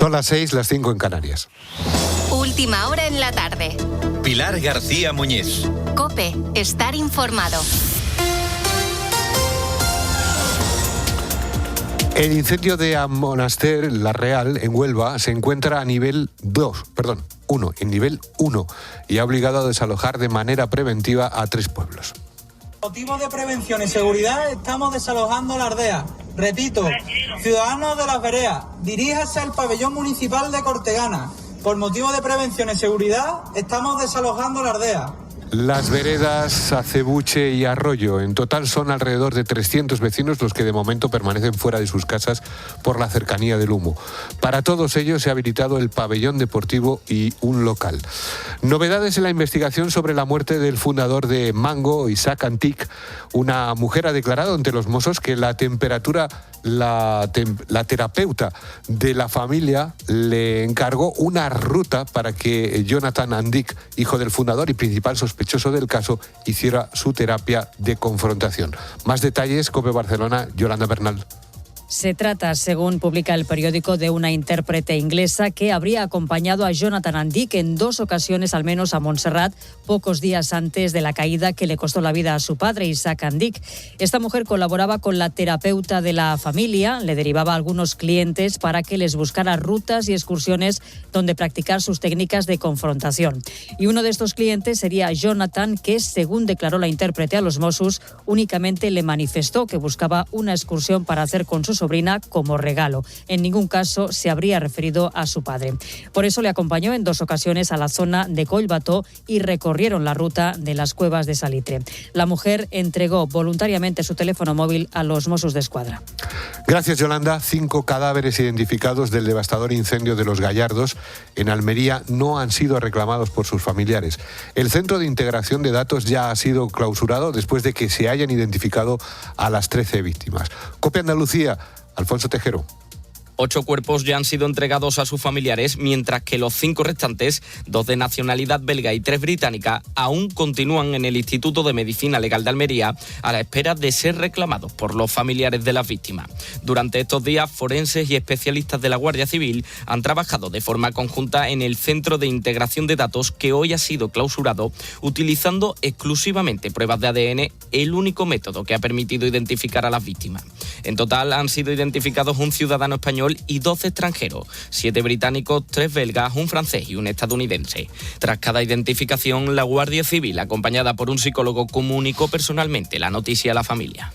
Son las 6, las 5 en Canarias. Última hora en la tarde. Pilar García Muñiz. COPE, estar informado. El incendio de Amonaster, La Real, en Huelva, se encuentra a nivel 1, en nivel 1, y ha obligado a desalojar de manera preventiva a 3 pueblos. Por motivos de prevención y seguridad estamos desalojando la aldea. Repito, ciudadanos de las veredas, diríjase al pabellón municipal de Cortegana. Por motivo de prevención y seguridad estamos desalojando la aldea. Las veredas Acebuche y Arroyo, en total son alrededor de 300 vecinos los que de momento permanecen fuera de sus casas por la cercanía del humo. Para todos ellos se ha habilitado el pabellón deportivo y un local. Novedades en la investigación sobre la muerte del fundador de Mango, Isaac Antic. Una mujer ha declarado ante los Mossos que la terapeuta de la familia le encargó una ruta para que Jonathan Antic, hijo del fundador y principal sospechoso del caso, hiciera su terapia de confrontación. Más detalles, COPE Barcelona, Yolanda Bernal. Se trata, según publica el periódico, de una intérprete inglesa que habría acompañado a Jonathan Antic en 2 ocasiones al menos a Montserrat, pocos días antes de la caída que le costó la vida a su padre, Isaac Antic. Esta mujer colaboraba con la terapeuta de la familia, le derivaba a algunos clientes para que les buscara rutas y excursiones donde practicar sus técnicas de confrontación. Y uno de estos clientes sería Jonathan, que, según declaró la intérprete a los Mossos, únicamente le manifestó que buscaba una excursión para hacer con su sobrina como regalo. En ningún caso se habría referido a su padre. Por eso le acompañó en 2 ocasiones a la zona de Collbató y recorrieron la ruta de las cuevas de Salitre. La mujer entregó voluntariamente su teléfono móvil a los Mossos d'Esquadra. Gracias, Yolanda. 5 cadáveres identificados del devastador incendio de Los Gallardos en Almería no han sido reclamados por sus familiares. El Centro de Integración de Datos ya ha sido clausurado después de que se hayan identificado a las 13 víctimas. COPE Andalucía, Alfonso Tejero. 8 cuerpos ya han sido entregados a sus familiares, mientras que los 5 restantes, 2 de nacionalidad belga y 3 británica, aún continúan en el Instituto de Medicina Legal de Almería a la espera de ser reclamados por los familiares de las víctimas. Durante estos días, forenses y especialistas de la Guardia Civil han trabajado de forma conjunta en el Centro de Integración de Datos, que hoy ha sido clausurado, utilizando exclusivamente pruebas de ADN, el único método que ha permitido identificar a las víctimas. En total han sido identificados un ciudadano español y 12 extranjeros, 7 británicos, 3 belgas, un francés y un estadounidense. Tras cada identificación, la Guardia Civil, acompañada por un psicólogo, comunicó personalmente la noticia a la familia.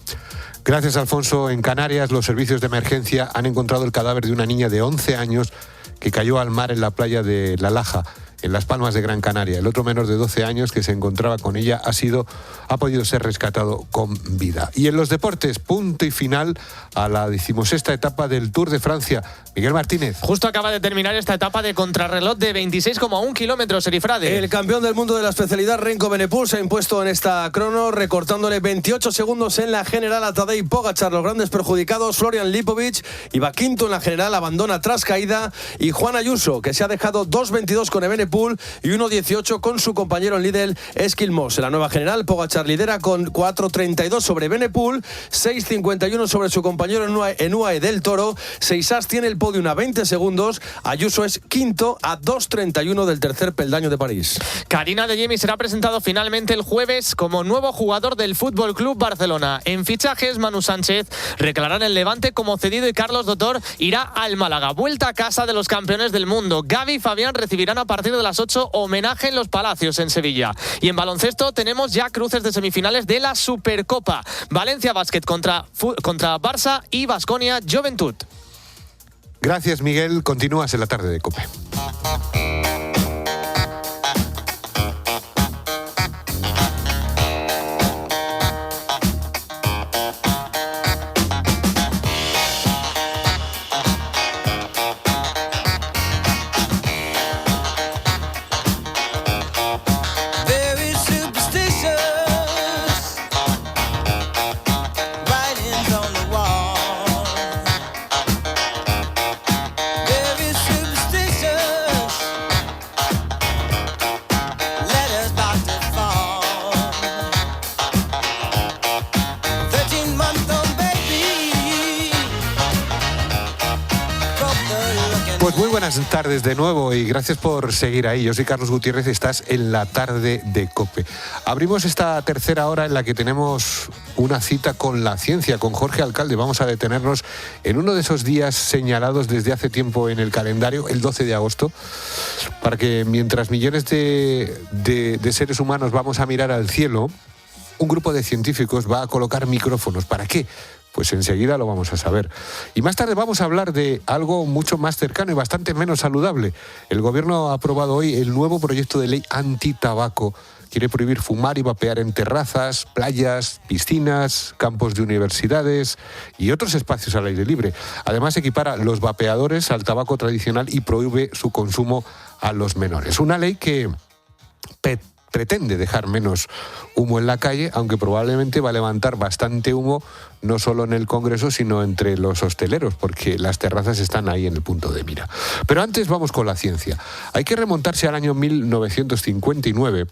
Gracias, Alfonso. En Canarias, los servicios de emergencia han encontrado el cadáver de una niña de 11 años que cayó al mar en la playa de La Laja, en Las Palmas de Gran Canaria. El otro menor de 12 años que se encontraba con ella ha podido ser rescatado con vida. Y en los deportes, punto y final a la 16ª etapa del Tour de Francia. Miguel Martínez. Justo acaba de terminar esta etapa de contrarreloj de 26,1 kilómetros, Erifrade. El campeón del mundo de la especialidad, Renko Benepul, se ha impuesto en esta crono, recortándole 28 segundos en la general a Tadej Pogačar. Los grandes perjudicados, Florian Lipovic, iba quinto en la general, abandona tras caída, y Juan Ayuso, que se ha dejado 2.22 con Evenepoel y 1.18 con su compañero en Lidl, Eskil Moss. En la nueva general, Pogačar lidera con 4.32 sobre Evenepoel, 6.51 sobre su compañero en UAE del Toro. Seisas tiene el podium a 20 segundos. Ayuso es quinto a 2.31 del tercer peldaño de París. Karina Adeyemi será presentado finalmente el jueves como nuevo jugador del Fútbol Club Barcelona. En fichajes, Manu Sánchez reclarará en el Levante como cedido y Carlos Dotor irá al Málaga. Vuelta a casa de los campeones del mundo. Gavi y Fabián recibirán a partir de las 8 homenaje en Los Palacios, en Sevilla. Y en baloncesto tenemos ya cruces de semifinales de la Supercopa. Valencia Basket contra Barça y Baskonia Juventud. Gracias, Miguel. Continúas en la tarde de COPE. buenas tardes de nuevo y gracias por seguir ahí. Yo soy Carlos Gutiérrez y estás en la tarde de COPE. Abrimos esta tercera hora en la que tenemos una cita con la ciencia, con Jorge Alcalde. Vamos a detenernos en uno de esos días señalados desde hace tiempo en el calendario, el 12 de agosto, para que mientras millones de seres humanos vamos a mirar al cielo, un grupo de científicos va a colocar micrófonos. ¿Para qué? Pues enseguida lo vamos a saber. Y más tarde vamos a hablar de algo mucho más cercano y bastante menos saludable. El Gobierno ha aprobado hoy el nuevo proyecto de ley antitabaco. Quiere prohibir fumar y vapear en terrazas, playas, piscinas, campos de universidades y otros espacios al aire libre. Además, equipara los vapeadores al tabaco tradicional y prohíbe su consumo a los menores. Una ley que pretende dejar menos humo en la calle, aunque probablemente va a levantar bastante humo, no solo en el Congreso, sino entre los hosteleros, porque las terrazas están ahí en el punto de mira. Pero antes vamos con la ciencia. Hay que remontarse al año 1959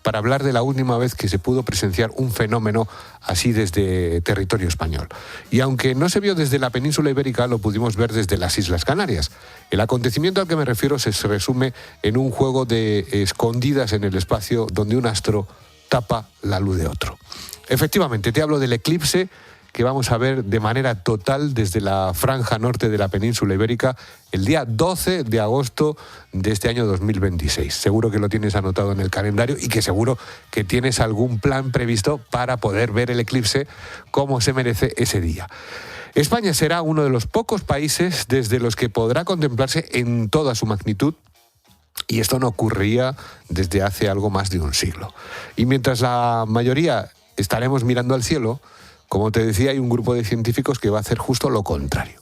para hablar de la última vez que se pudo presenciar un fenómeno así desde territorio español. Y aunque no se vio desde la península ibérica, lo pudimos ver desde las Islas Canarias. El acontecimiento al que me refiero se resume en un juego de escondidas en el espacio donde un astro tapa la luz de otro. Efectivamente, te hablo del eclipse que vamos a ver de manera total desde la franja norte de la península ibérica el día 12 de agosto de este año 2026. Seguro que lo tienes anotado en el calendario y que seguro que tienes algún plan previsto para poder ver el eclipse como se merece ese día. España será uno de los pocos países desde los que podrá contemplarse en toda su magnitud. Y esto no ocurría desde hace algo más de un siglo. Y mientras la mayoría estaremos mirando al cielo, como te decía, hay un grupo de científicos que va a hacer justo lo contrario.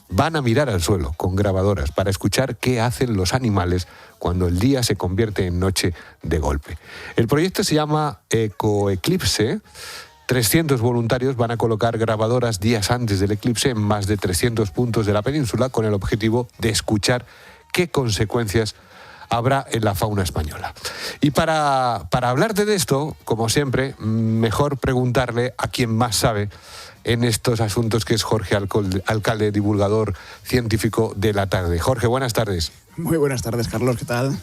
Van a mirar al suelo con grabadoras para escuchar qué hacen los animales cuando el día se convierte en noche de golpe. El proyecto se llama Ecoeclipse. 300 voluntarios van a colocar grabadoras días antes del eclipse en más de 300 puntos de la península con el objetivo de escuchar qué consecuencias habrá en la fauna española. Y para hablarte de esto, como siempre, mejor preguntarle a quien más sabe en estos asuntos, que es Jorge Alcalde, divulgador científico de La Tarde. Jorge, buenas tardes. Muy buenas tardes, Carlos, ¿qué tal?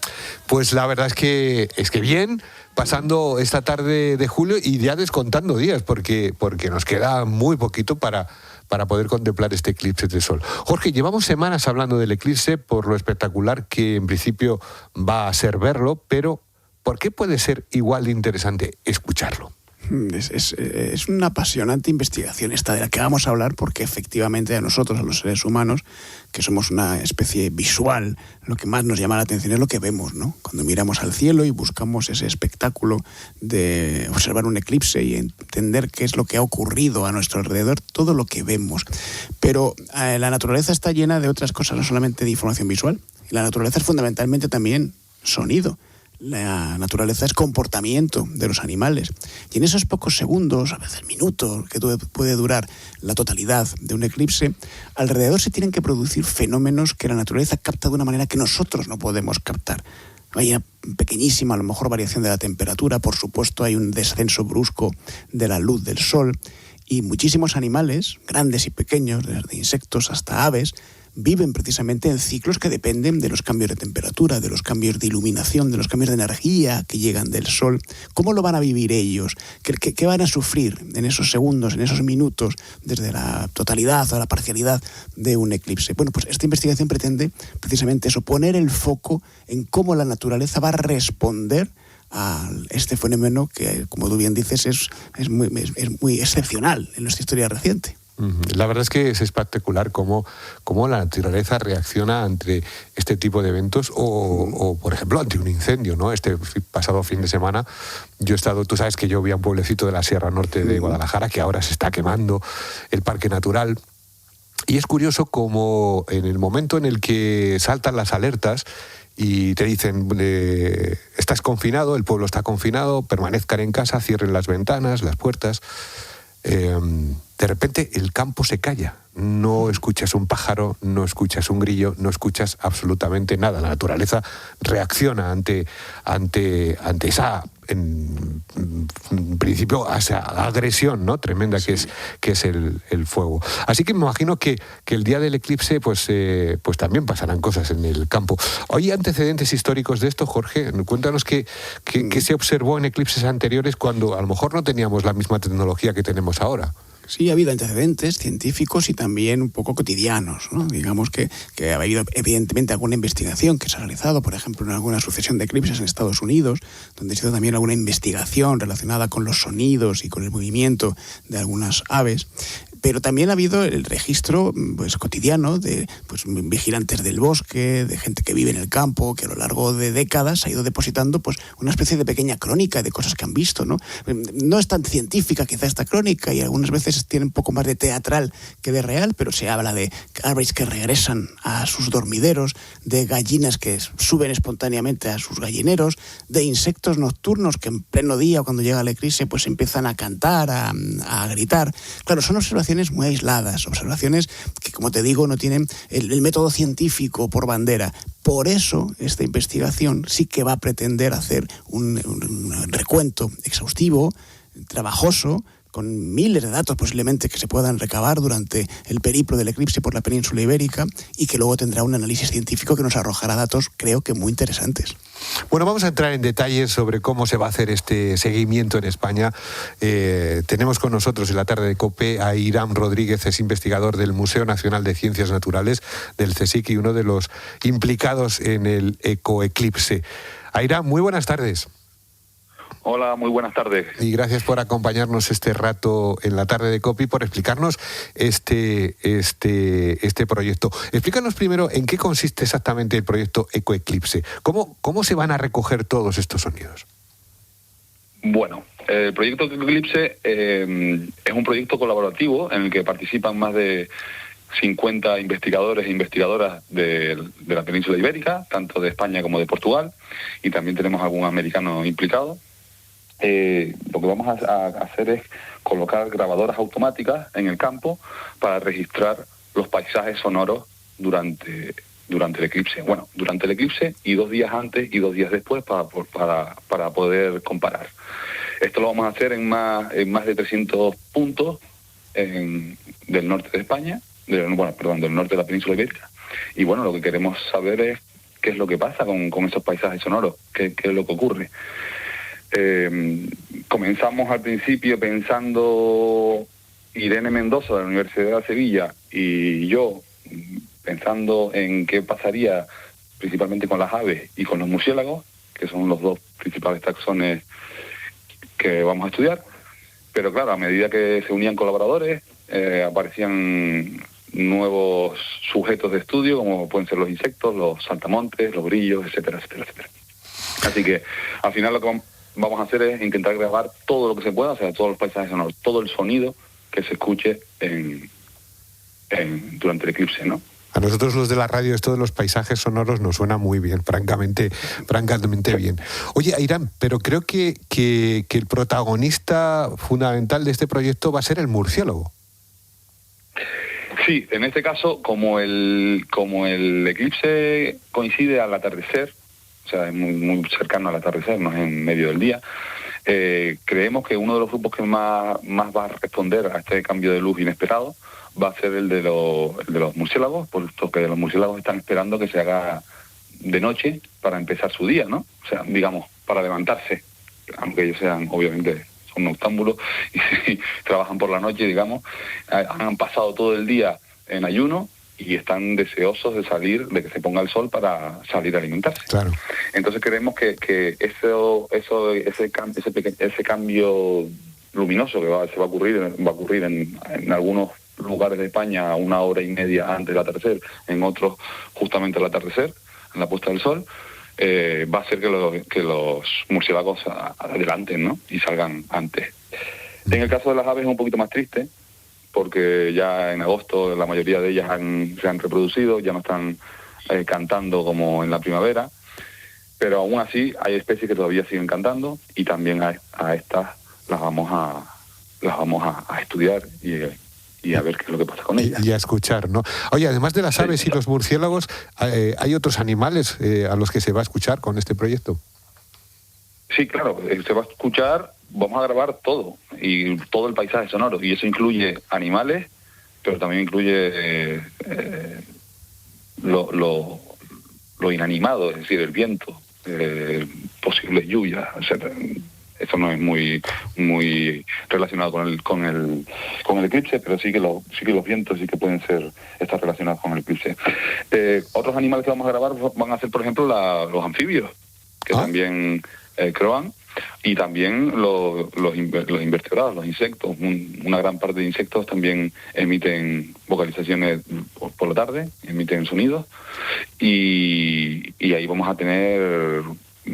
Pues la verdad es que bien, pasando esta tarde de julio y ya descontando días, porque nos queda muy poquito para poder contemplar este eclipse de sol. Jorge, llevamos semanas hablando del eclipse por lo espectacular que en principio va a ser verlo, pero ¿por qué puede ser igual de interesante escucharlo? Es una apasionante investigación esta de la que vamos a hablar, porque efectivamente a nosotros, a los seres humanos, que somos una especie visual, lo que más nos llama la atención es lo que vemos, ¿no? Cuando miramos al cielo y buscamos ese espectáculo de observar un eclipse y entender qué es lo que ha ocurrido a nuestro alrededor, todo lo que vemos. Pero la naturaleza está llena de otras cosas, no solamente de información visual. La naturaleza es fundamentalmente también sonido. La naturaleza es comportamiento de los animales. Y en esos pocos segundos, a veces minutos, que puede durar la totalidad de un eclipse, alrededor se tienen que producir fenómenos que la naturaleza capta de una manera que nosotros no podemos captar. Hay una pequeñísima, a lo mejor, variación de la temperatura, por supuesto hay un descenso brusco de la luz del sol, y muchísimos animales, grandes y pequeños, desde insectos hasta aves, viven precisamente en ciclos que dependen de los cambios de temperatura, de los cambios de iluminación, de los cambios de energía que llegan del sol. ¿Cómo lo van a vivir ellos? ¿Qué van a sufrir en esos segundos, en esos minutos, desde la totalidad o la parcialidad de un eclipse? Bueno, pues esta investigación pretende precisamente eso, poner el foco en cómo la naturaleza va a responder a este fenómeno que, como tú bien dices, es muy excepcional en nuestra historia reciente. La verdad es que es espectacular cómo la naturaleza reacciona ante este tipo de eventos o, por ejemplo, ante un incendio, ¿no? Este pasado fin de semana yo he estado, tú sabes que yo vi a un pueblecito de la Sierra Norte de Guadalajara que ahora se está quemando, el parque natural. Y es curioso cómo en el momento en el que saltan las alertas y te dicen, estás confinado, el pueblo está confinado, permanezcan en casa, cierren las ventanas, las puertas. De repente el campo se calla, no escuchas un pájaro, no escuchas un grillo, no escuchas absolutamente nada. La naturaleza reacciona ante en principio a esa agresión, ¿no?, tremenda que es el fuego. Así que me imagino que el día del eclipse pues también pasarán cosas en el campo. ¿Hay antecedentes históricos de esto, Jorge? Cuéntanos qué se observó en eclipses anteriores cuando a lo mejor no teníamos la misma tecnología que tenemos ahora. Sí, ha habido antecedentes científicos y también un poco cotidianos, ¿no? Digamos que ha habido evidentemente alguna investigación que se ha realizado, por ejemplo, en alguna sucesión de eclipses en Estados Unidos, donde se hizo también alguna investigación relacionada con los sonidos y con el movimiento de algunas aves. Pero también ha habido el registro pues cotidiano de pues vigilantes del bosque, de gente que vive en el campo, que a lo largo de décadas ha ido depositando pues una especie de pequeña crónica de cosas que han visto, ¿no? No es tan científica quizá esta crónica y algunas veces tiene un poco más de teatral que de real, pero se habla de aves que regresan a sus dormideros, de gallinas que suben espontáneamente a sus gallineros, de insectos nocturnos que en pleno día, cuando llega el eclipse, pues empiezan a cantar, a gritar. Claro, son observaciones muy aisladas, observaciones que, como te digo, no tienen el método científico por bandera. Por eso, esta investigación sí que va a pretender hacer un recuento exhaustivo, trabajoso, con miles de datos posiblemente que se puedan recabar durante el periplo del eclipse por la península ibérica y que luego tendrá un análisis científico que nos arrojará datos, creo que muy interesantes. Bueno, vamos a entrar en detalles sobre cómo se va a hacer este seguimiento en España. Tenemos con nosotros en la tarde de COPE a Irán Rodríguez, es investigador del Museo Nacional de Ciencias Naturales del CSIC y uno de los implicados en el ecoeclipse. Irán, muy buenas tardes. Hola, muy buenas tardes. Y gracias por acompañarnos este rato en la tarde de COPE y por explicarnos este proyecto. Explícanos primero en qué consiste exactamente el proyecto Ecoeclipse. ¿Cómo se van a recoger todos estos sonidos? Bueno, el proyecto Ecoeclipse es un proyecto colaborativo en el que participan más de 50 investigadores e investigadoras de la península ibérica, tanto de España como de Portugal, y también tenemos algún americano implicado. Lo que vamos a hacer es colocar grabadoras automáticas en el campo para registrar los paisajes sonoros durante el eclipse. Bueno, durante el eclipse y 2 días antes y 2 días después para poder comparar. Esto lo vamos a hacer en más de 300 puntos del norte de España, del norte de la península ibérica. Y bueno, lo que queremos saber es qué es lo que pasa con esos paisajes sonoros, qué es lo que ocurre. Comenzamos al principio pensando Irene Mendoza de la Universidad de Sevilla y yo pensando en qué pasaría principalmente con las aves y con los murciélagos, que son los 2 principales taxones que vamos a estudiar. Pero claro, a medida que se unían colaboradores, aparecían nuevos sujetos de estudio, como pueden ser los insectos, los saltamontes, los grillos, etcétera, etcétera, etcétera. Así que al final lo que vamos a hacer es intentar grabar todo lo que se pueda, o sea, todos los paisajes sonoros, todo el sonido que se escuche durante el eclipse, ¿no? A nosotros los de la radio esto de los paisajes sonoros nos suena muy bien, francamente bien. Oye, Irán, pero creo que el protagonista fundamental de este proyecto va a ser el murciélago. Sí, en este caso, como el eclipse coincide al atardecer, o sea, es muy cercano al atardecer, no es en medio del día, creemos que uno de los grupos que más va a responder a este cambio de luz inesperado va a ser el de los murciélagos, puesto que los murciélagos están esperando que se haga de noche para empezar su día, ¿no? O sea, digamos, para levantarse, aunque ellos sean, obviamente, son noctámbulos y trabajan por la noche, digamos, han pasado todo el día en ayuno y están deseosos de salir, de que se ponga el sol para salir a alimentarse. Claro. Entonces creemos que ese cambio luminoso que se va a ocurrir en algunos lugares de España a 1 hora y media antes del atardecer, en otros justamente al atardecer, en la puesta del sol, va a hacer que los murciélagos adelanten, ¿no? Y salgan antes. En el caso de las aves es un poquito más triste, porque ya en agosto la mayoría de ellas se han reproducido, ya no están cantando como en la primavera, pero aún así hay especies que todavía siguen cantando y también a estas las vamos a estudiar y a ver qué es lo que pasa con ellas. Y a escuchar, ¿no? Oye, además de las aves y los murciélagos, ¿hay otros animales a los que se va a escuchar con este proyecto? Sí, claro, se va a escuchar, vamos a grabar todo, y todo el paisaje sonoro, y eso incluye animales, pero también incluye lo inanimado, es decir, el viento, posibles lluvias, etc. Eso no es muy relacionado con el eclipse, pero sí que los vientos sí que pueden estar relacionados con el eclipse. Otros animales que vamos a grabar van a ser, por ejemplo, los anfibios, que también croan, y también los invertebrados, los insectos. Una gran parte de insectos también emiten vocalizaciones por la tarde, emiten sonidos, y ahí vamos a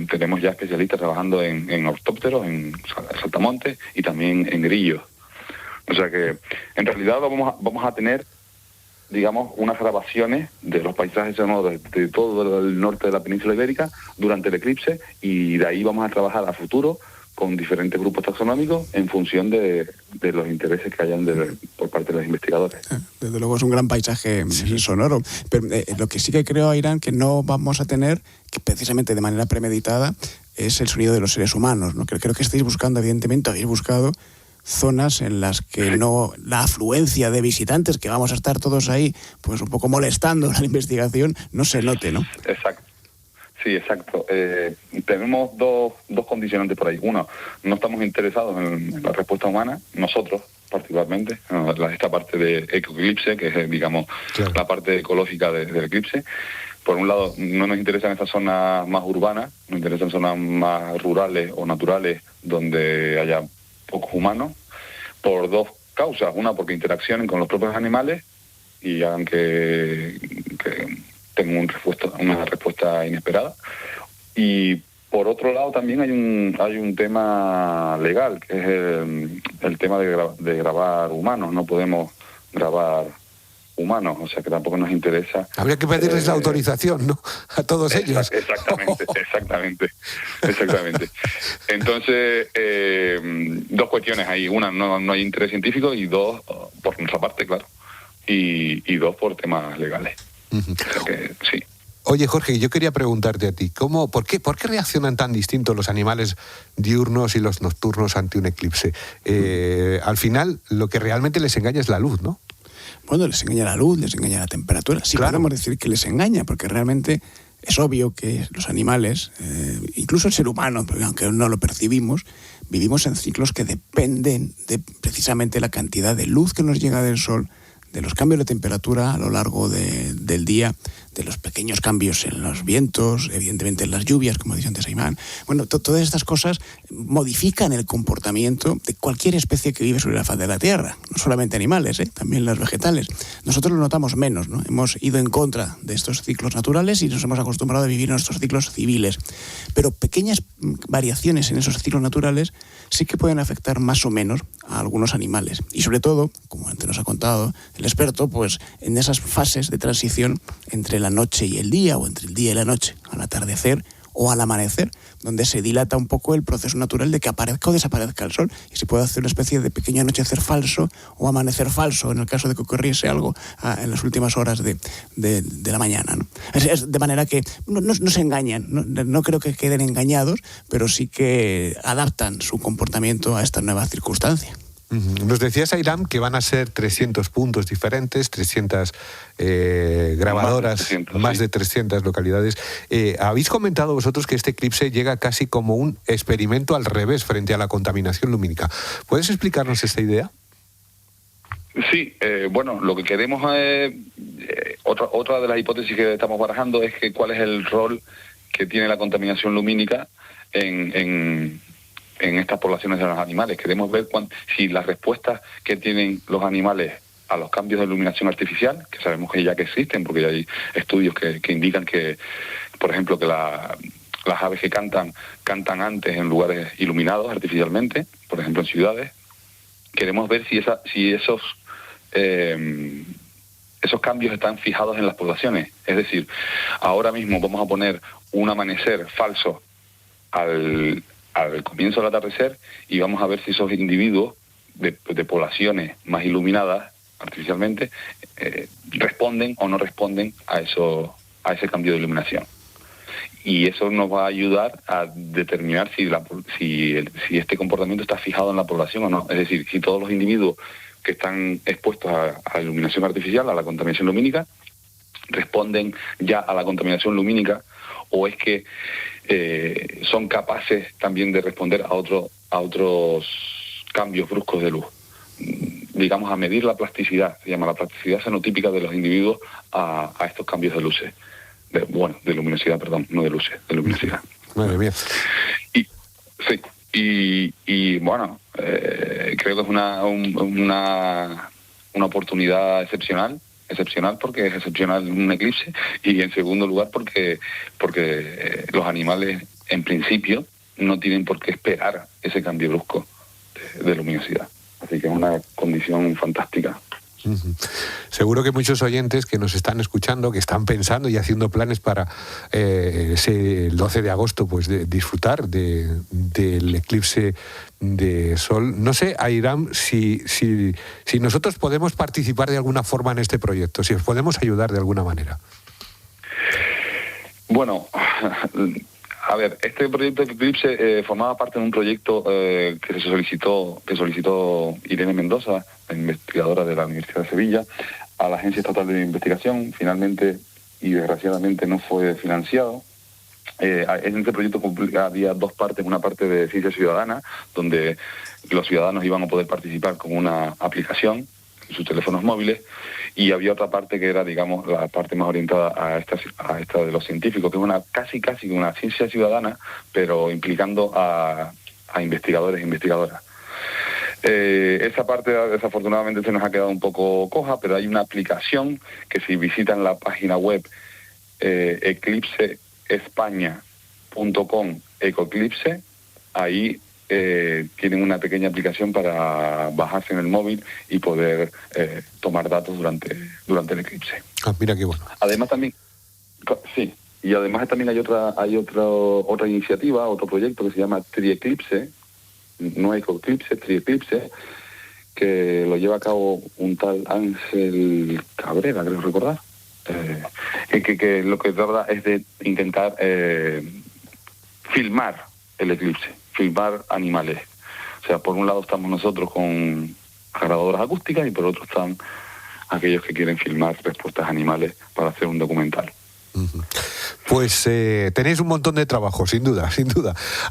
tenemos ya especialistas trabajando en ortópteros, en saltamontes y también en grillos. O sea que en realidad vamos a tener, digamos, unas grabaciones de los paisajes sonoros de todo el norte de la península ibérica durante el eclipse, y de ahí vamos a trabajar a futuro con diferentes grupos taxonómicos en función de los intereses que hayan por parte de los investigadores. Desde luego es un gran paisaje sonoro. Pero lo que sí que creo, Airán, que no vamos a tener, que precisamente de manera premeditada, es el sonido de los seres humanos, ¿no? Creo que estáis buscando, evidentemente, habéis buscado zonas en las que no la afluencia de visitantes, que vamos a estar todos ahí, pues un poco molestando la investigación, no se note, ¿no? Exacto. Sí, exacto. Tenemos dos condicionantes por ahí. Uno, no estamos interesados en la respuesta humana, nosotros particularmente, esta parte de ecoclipse, que es, digamos, la parte ecológica del eclipse. Por un lado, no nos interesan estas zonas más urbanas, nos interesan zonas más rurales o naturales donde haya pocos humanos, por dos causas. Una, porque interaccionen con los propios animales y hagan que tengan una respuesta inesperada. Y por otro lado también hay un tema legal, que es el tema de grabar humanos. No podemos grabar humanos, o sea que tampoco nos interesa. Habría que pedirles la autorización, ¿no? A todos ellos. Exactamente. Entonces, dos cuestiones ahí. Una, no hay interés científico, y dos, por nuestra parte, claro. Y dos, por temas legales. O sea que, sí. Oye, Jorge, yo quería preguntarte a ti, ¿por qué reaccionan tan distintos los animales diurnos y los nocturnos ante un eclipse? Al final, lo que realmente les engaña es la luz, ¿no? Bueno, les engaña la luz, les engaña la temperatura. Sí, claro. Podemos decir que les engaña, porque realmente es obvio que los animales, incluso el ser humano, aunque no lo percibimos, vivimos en ciclos que dependen de precisamente la cantidad de luz que nos llega del sol, de los cambios de temperatura a lo largo del día, de los pequeños cambios en los vientos, evidentemente en las lluvias, como decía antes Aimán. Bueno, todas estas cosas modifican el comportamiento de cualquier especie que vive sobre la faz de la Tierra, no solamente animales, también las vegetales. Nosotros lo notamos menos, ¿no? Hemos ido en contra de estos ciclos naturales y nos hemos acostumbrado a vivir en nuestros ciclos civiles. Pero pequeñas variaciones en esos ciclos naturales sí que pueden afectar más o menos a algunos animales. Y sobre todo, como antes nos ha contado el experto, pues en esas fases de transición entre la noche y el día, o entre el día y la noche, al atardecer o al amanecer, donde se dilata un poco el proceso natural de que aparezca o desaparezca el sol, y se puede hacer una especie de pequeño anochecer falso o amanecer falso, en el caso de que ocurriese algo en las últimas horas de la mañana, ¿no? Es de manera que no se engañan, no creo que queden engañados, pero sí que adaptan su comportamiento a esta nueva circunstancia. Nos decías, Airán, que van a ser 300 puntos diferentes, 300 grabadoras, más de 300 localidades. Habéis comentado vosotros que este eclipse llega casi como un experimento al revés frente a la contaminación lumínica. ¿Puedes explicarnos esta idea? Sí, bueno, lo que queremos otra de las hipótesis que estamos barajando es que cuál es el rol que tiene la contaminación lumínica en estas poblaciones de los animales. Queremos ver si las respuestas que tienen los animales a los cambios de iluminación artificial, que sabemos que ya que existen, porque ya hay estudios que indican que, por ejemplo, que las aves que cantan antes en lugares iluminados artificialmente, por ejemplo en ciudades. Queremos ver si esos cambios están fijados en las poblaciones. Es decir, ahora mismo vamos a poner un amanecer falso al comienzo del atardecer, y vamos a ver si esos individuos de poblaciones más iluminadas artificialmente responden o no responden a ese cambio de iluminación. Y eso nos va a ayudar a determinar si este comportamiento está fijado en la población o no. Es decir, si todos los individuos que están expuestos a iluminación artificial, a la contaminación lumínica, responden ya a la contaminación lumínica, o es que son capaces también de responder a otros cambios bruscos de luz. Digamos, a medir la plasticidad, se llama la plasticidad fenotípica de los individuos a estos cambios de luces. De luminosidad, perdón, no de luces, de luminosidad. Madre mía. Y bueno, creo que es una oportunidad excepcional porque es excepcional un eclipse, y en segundo lugar porque los animales en principio no tienen por qué esperar ese cambio brusco de luminosidad. Así que es una condición fantástica. Seguro que muchos oyentes que nos están escuchando, que están pensando y haciendo planes para el 12 de agosto, pues de disfrutar del eclipse de sol. No sé, Airam, si nosotros podemos participar de alguna forma en este proyecto, si os podemos ayudar de alguna manera. Bueno, a ver, este proyecto de eclipse formaba parte de un proyecto que solicitó Irene Mendoza, la investigadora de la Universidad de Sevilla, a la Agencia Estatal de Investigación. Finalmente y desgraciadamente no fue financiado. En este proyecto había dos partes: una parte de ciencia ciudadana, donde los ciudadanos iban a poder participar con una aplicación en sus teléfonos móviles, y había otra parte que era, digamos, la parte más orientada a esta de los científicos, que es una casi una ciencia ciudadana, pero implicando a investigadores e investigadoras. Esa parte desafortunadamente se nos ha quedado un poco coja, pero hay una aplicación que, si visitan la página web eclipseespaña.com ecoclipse, ahí tienen una pequeña aplicación para bajarse en el móvil y poder tomar datos durante el eclipse. Mira qué bueno. Además también, sí, y además también hay otra iniciativa, otro proyecto que se llama Trieclipse, no Ecoclipse, Trieclipse, que lo lleva a cabo un tal Ángel Cabrera, creo recordar, que lo que trata es de intentar filmar el eclipse, filmar animales. O sea, por un lado estamos nosotros con grabadoras acústicas, y por otro están aquellos que quieren filmar respuestas animales para hacer un documental. Pues tenéis un montón de trabajo, sin duda.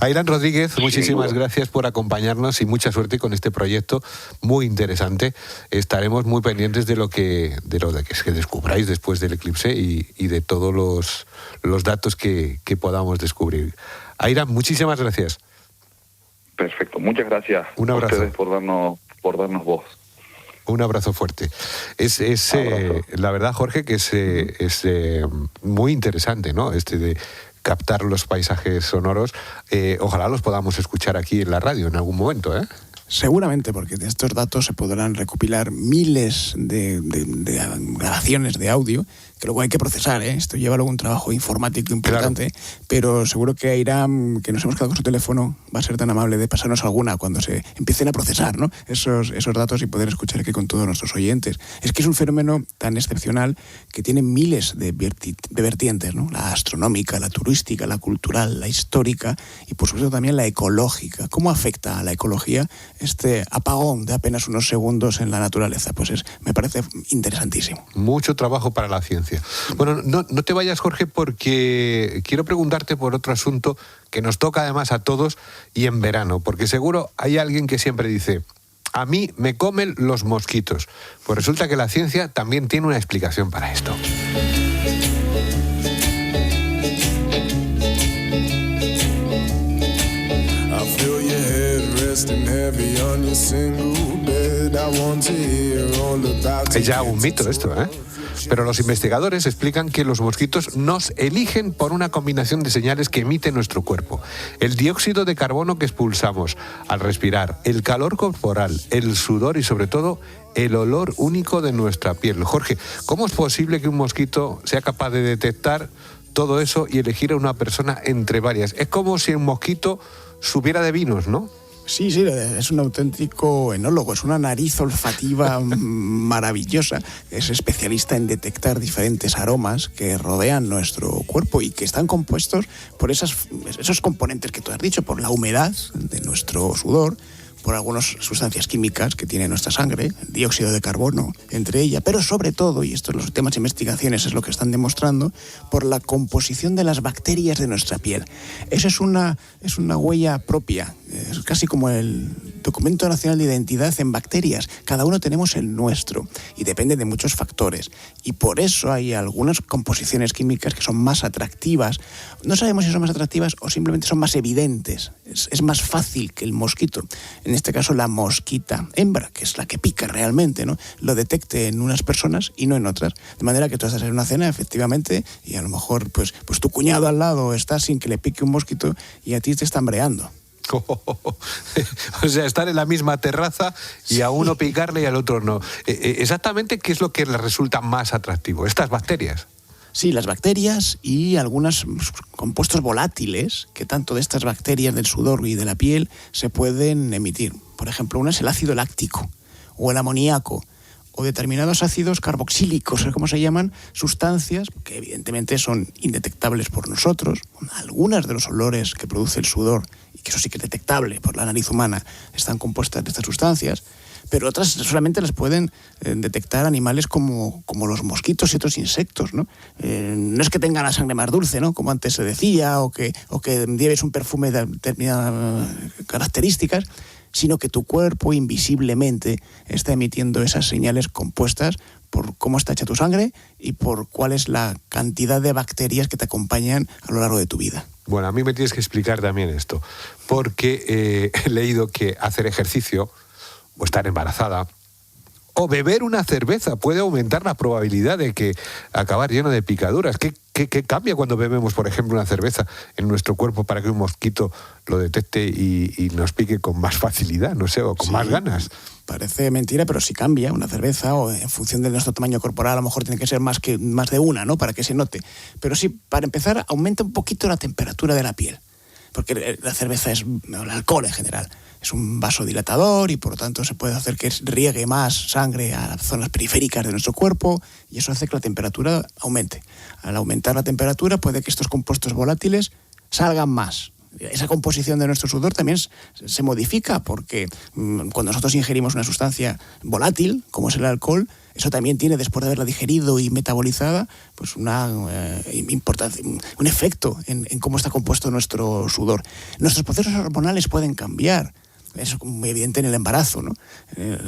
Airam Rodríguez, muchísimas gracias por acompañarnos y mucha suerte con este proyecto muy interesante. Estaremos muy pendientes de lo que descubráis después del eclipse y de todos los datos que podamos descubrir. Airam, muchísimas gracias. Perfecto, muchas gracias. Un abrazo. A ustedes por darnos voz. Un abrazo fuerte. La verdad, Jorge, que es muy interesante, ¿no? De captar los paisajes sonoros. Ojalá los podamos escuchar aquí en la radio en algún momento, ¿eh? Seguramente, porque de estos datos se podrán recopilar miles de grabaciones de audio que luego hay que procesar, ¿eh? Esto lleva luego un trabajo informático importante, claro. Pero seguro que Airam, que nos hemos quedado con su teléfono, va a ser tan amable de pasarnos alguna cuando se empiecen a procesar, ¿no? esos datos y poder escuchar aquí con todos nuestros oyentes. Es que es un fenómeno tan excepcional que tiene miles de vertientes, ¿no? La astronómica, la turística, la cultural, la histórica y por supuesto también la ecológica. ¿Cómo afecta a la ecología este apagón de apenas unos segundos en la naturaleza? Pues me parece interesantísimo. Mucho trabajo para la ciencia. Bueno, no te vayas, Jorge, porque quiero preguntarte por otro asunto que nos toca además a todos y en verano, porque seguro hay alguien que siempre dice: a mí me comen los mosquitos. Pues resulta que la ciencia también tiene una explicación para esto. Es ya un mito esto, ¿eh? Pero los investigadores explican que los mosquitos nos eligen por una combinación de señales que emite nuestro cuerpo. El dióxido de carbono que expulsamos al respirar, el calor corporal, el sudor y sobre todo el olor único de nuestra piel. Jorge, ¿cómo es posible que un mosquito sea capaz de detectar todo eso y elegir a una persona entre varias? Es como si un mosquito supiera de vinos, ¿no? Sí, es un auténtico enólogo, es una nariz olfativa maravillosa. Es especialista en detectar diferentes aromas que rodean nuestro cuerpo y que están compuestos por esos componentes que tú has dicho, por la humedad de nuestro sudor, por algunas sustancias químicas que tiene nuestra sangre, el dióxido de carbono entre ellas, pero sobre todo, y esto en los temas de investigaciones es lo que están demostrando, por la composición de las bacterias de nuestra piel. Eso es una huella propia, es casi como el documento nacional de identidad en bacterias. Cada uno tenemos el nuestro y depende de muchos factores. Y por eso hay algunas composiciones químicas que son más atractivas. No sabemos si son más atractivas o simplemente son más evidentes. Es más fácil que el mosquito, en este caso la mosquita hembra, que es la que pica realmente, ¿no?, lo detecte en unas personas y no en otras. De manera que tú estás en una cena, efectivamente, y a lo mejor pues tu cuñado al lado está sin que le pique un mosquito y a ti te está hambreando. O sea, estar en la misma terraza y a uno picarle y al otro no. Exactamente, ¿qué es lo que le resulta más atractivo? ¿Estas bacterias? Sí, las bacterias y algunos compuestos volátiles que tanto de estas bacterias del sudor y de la piel se pueden emitir. Por ejemplo, una es el ácido láctico o el amoníaco o determinados ácidos carboxílicos, ¿cómo se llaman? Sustancias que evidentemente son indetectables por nosotros. Algunas de los olores que produce el sudor, y que eso sí que es detectable por la nariz humana, están compuestas de estas sustancias, pero otras solamente las pueden detectar animales como los mosquitos y otros insectos, ¿no? No es que tengan la sangre más dulce, ¿no?, como antes se decía, o que lleves un perfume de determinadas características, sino que tu cuerpo invisiblemente está emitiendo esas señales compuestas por cómo está hecha tu sangre y por cuál es la cantidad de bacterias que te acompañan a lo largo de tu vida. Bueno, a mí me tienes que explicar también esto, porque he leído que hacer ejercicio o estar embarazada o beber una cerveza puede aumentar la probabilidad de que acabar lleno de picaduras. ¿Qué cambia cuando bebemos, por ejemplo, una cerveza en nuestro cuerpo para que un mosquito lo detecte y nos pique con más facilidad, no sé, o con más ganas? Parece mentira, pero sí cambia una cerveza, o en función de nuestro tamaño corporal, a lo mejor tiene que ser más de una, ¿no?, para que se note. Pero sí, para empezar, aumenta un poquito la temperatura de la piel, porque la cerveza el alcohol en general es un vasodilatador y por lo tanto se puede hacer que riegue más sangre a las zonas periféricas de nuestro cuerpo y eso hace que la temperatura aumente. Al aumentar la temperatura puede que estos compuestos volátiles salgan más. Esa composición de nuestro sudor también se modifica porque cuando nosotros ingerimos una sustancia volátil, como es el alcohol, eso también tiene, después de haberla digerido y metabolizada, pues un efecto en cómo está compuesto nuestro sudor. Nuestros procesos hormonales pueden cambiar. Es muy evidente en el embarazo, ¿no?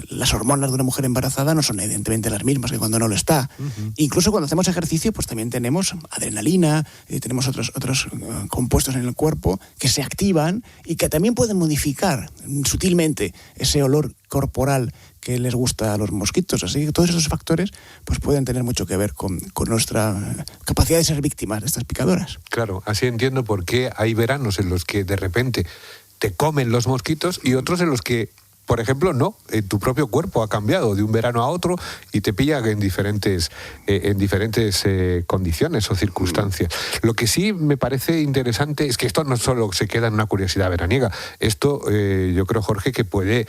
Las hormonas de una mujer embarazada no son evidentemente las mismas que cuando no lo está. Uh-huh. Incluso cuando hacemos ejercicio, pues también tenemos adrenalina, tenemos otros compuestos en el cuerpo que se activan y que también pueden modificar sutilmente ese olor corporal que les gusta a los mosquitos. Así que todos esos factores pues pueden tener mucho que ver con nuestra capacidad de ser víctimas de estas picadoras. Claro, así entiendo por qué hay veranos en los que de repente te comen los mosquitos y otros en los que, por ejemplo, no, tu propio cuerpo ha cambiado de un verano a otro y te pilla en diferentes condiciones o circunstancias. Lo que sí me parece interesante es que esto no solo se queda en una curiosidad veraniega, esto yo creo, Jorge, que puede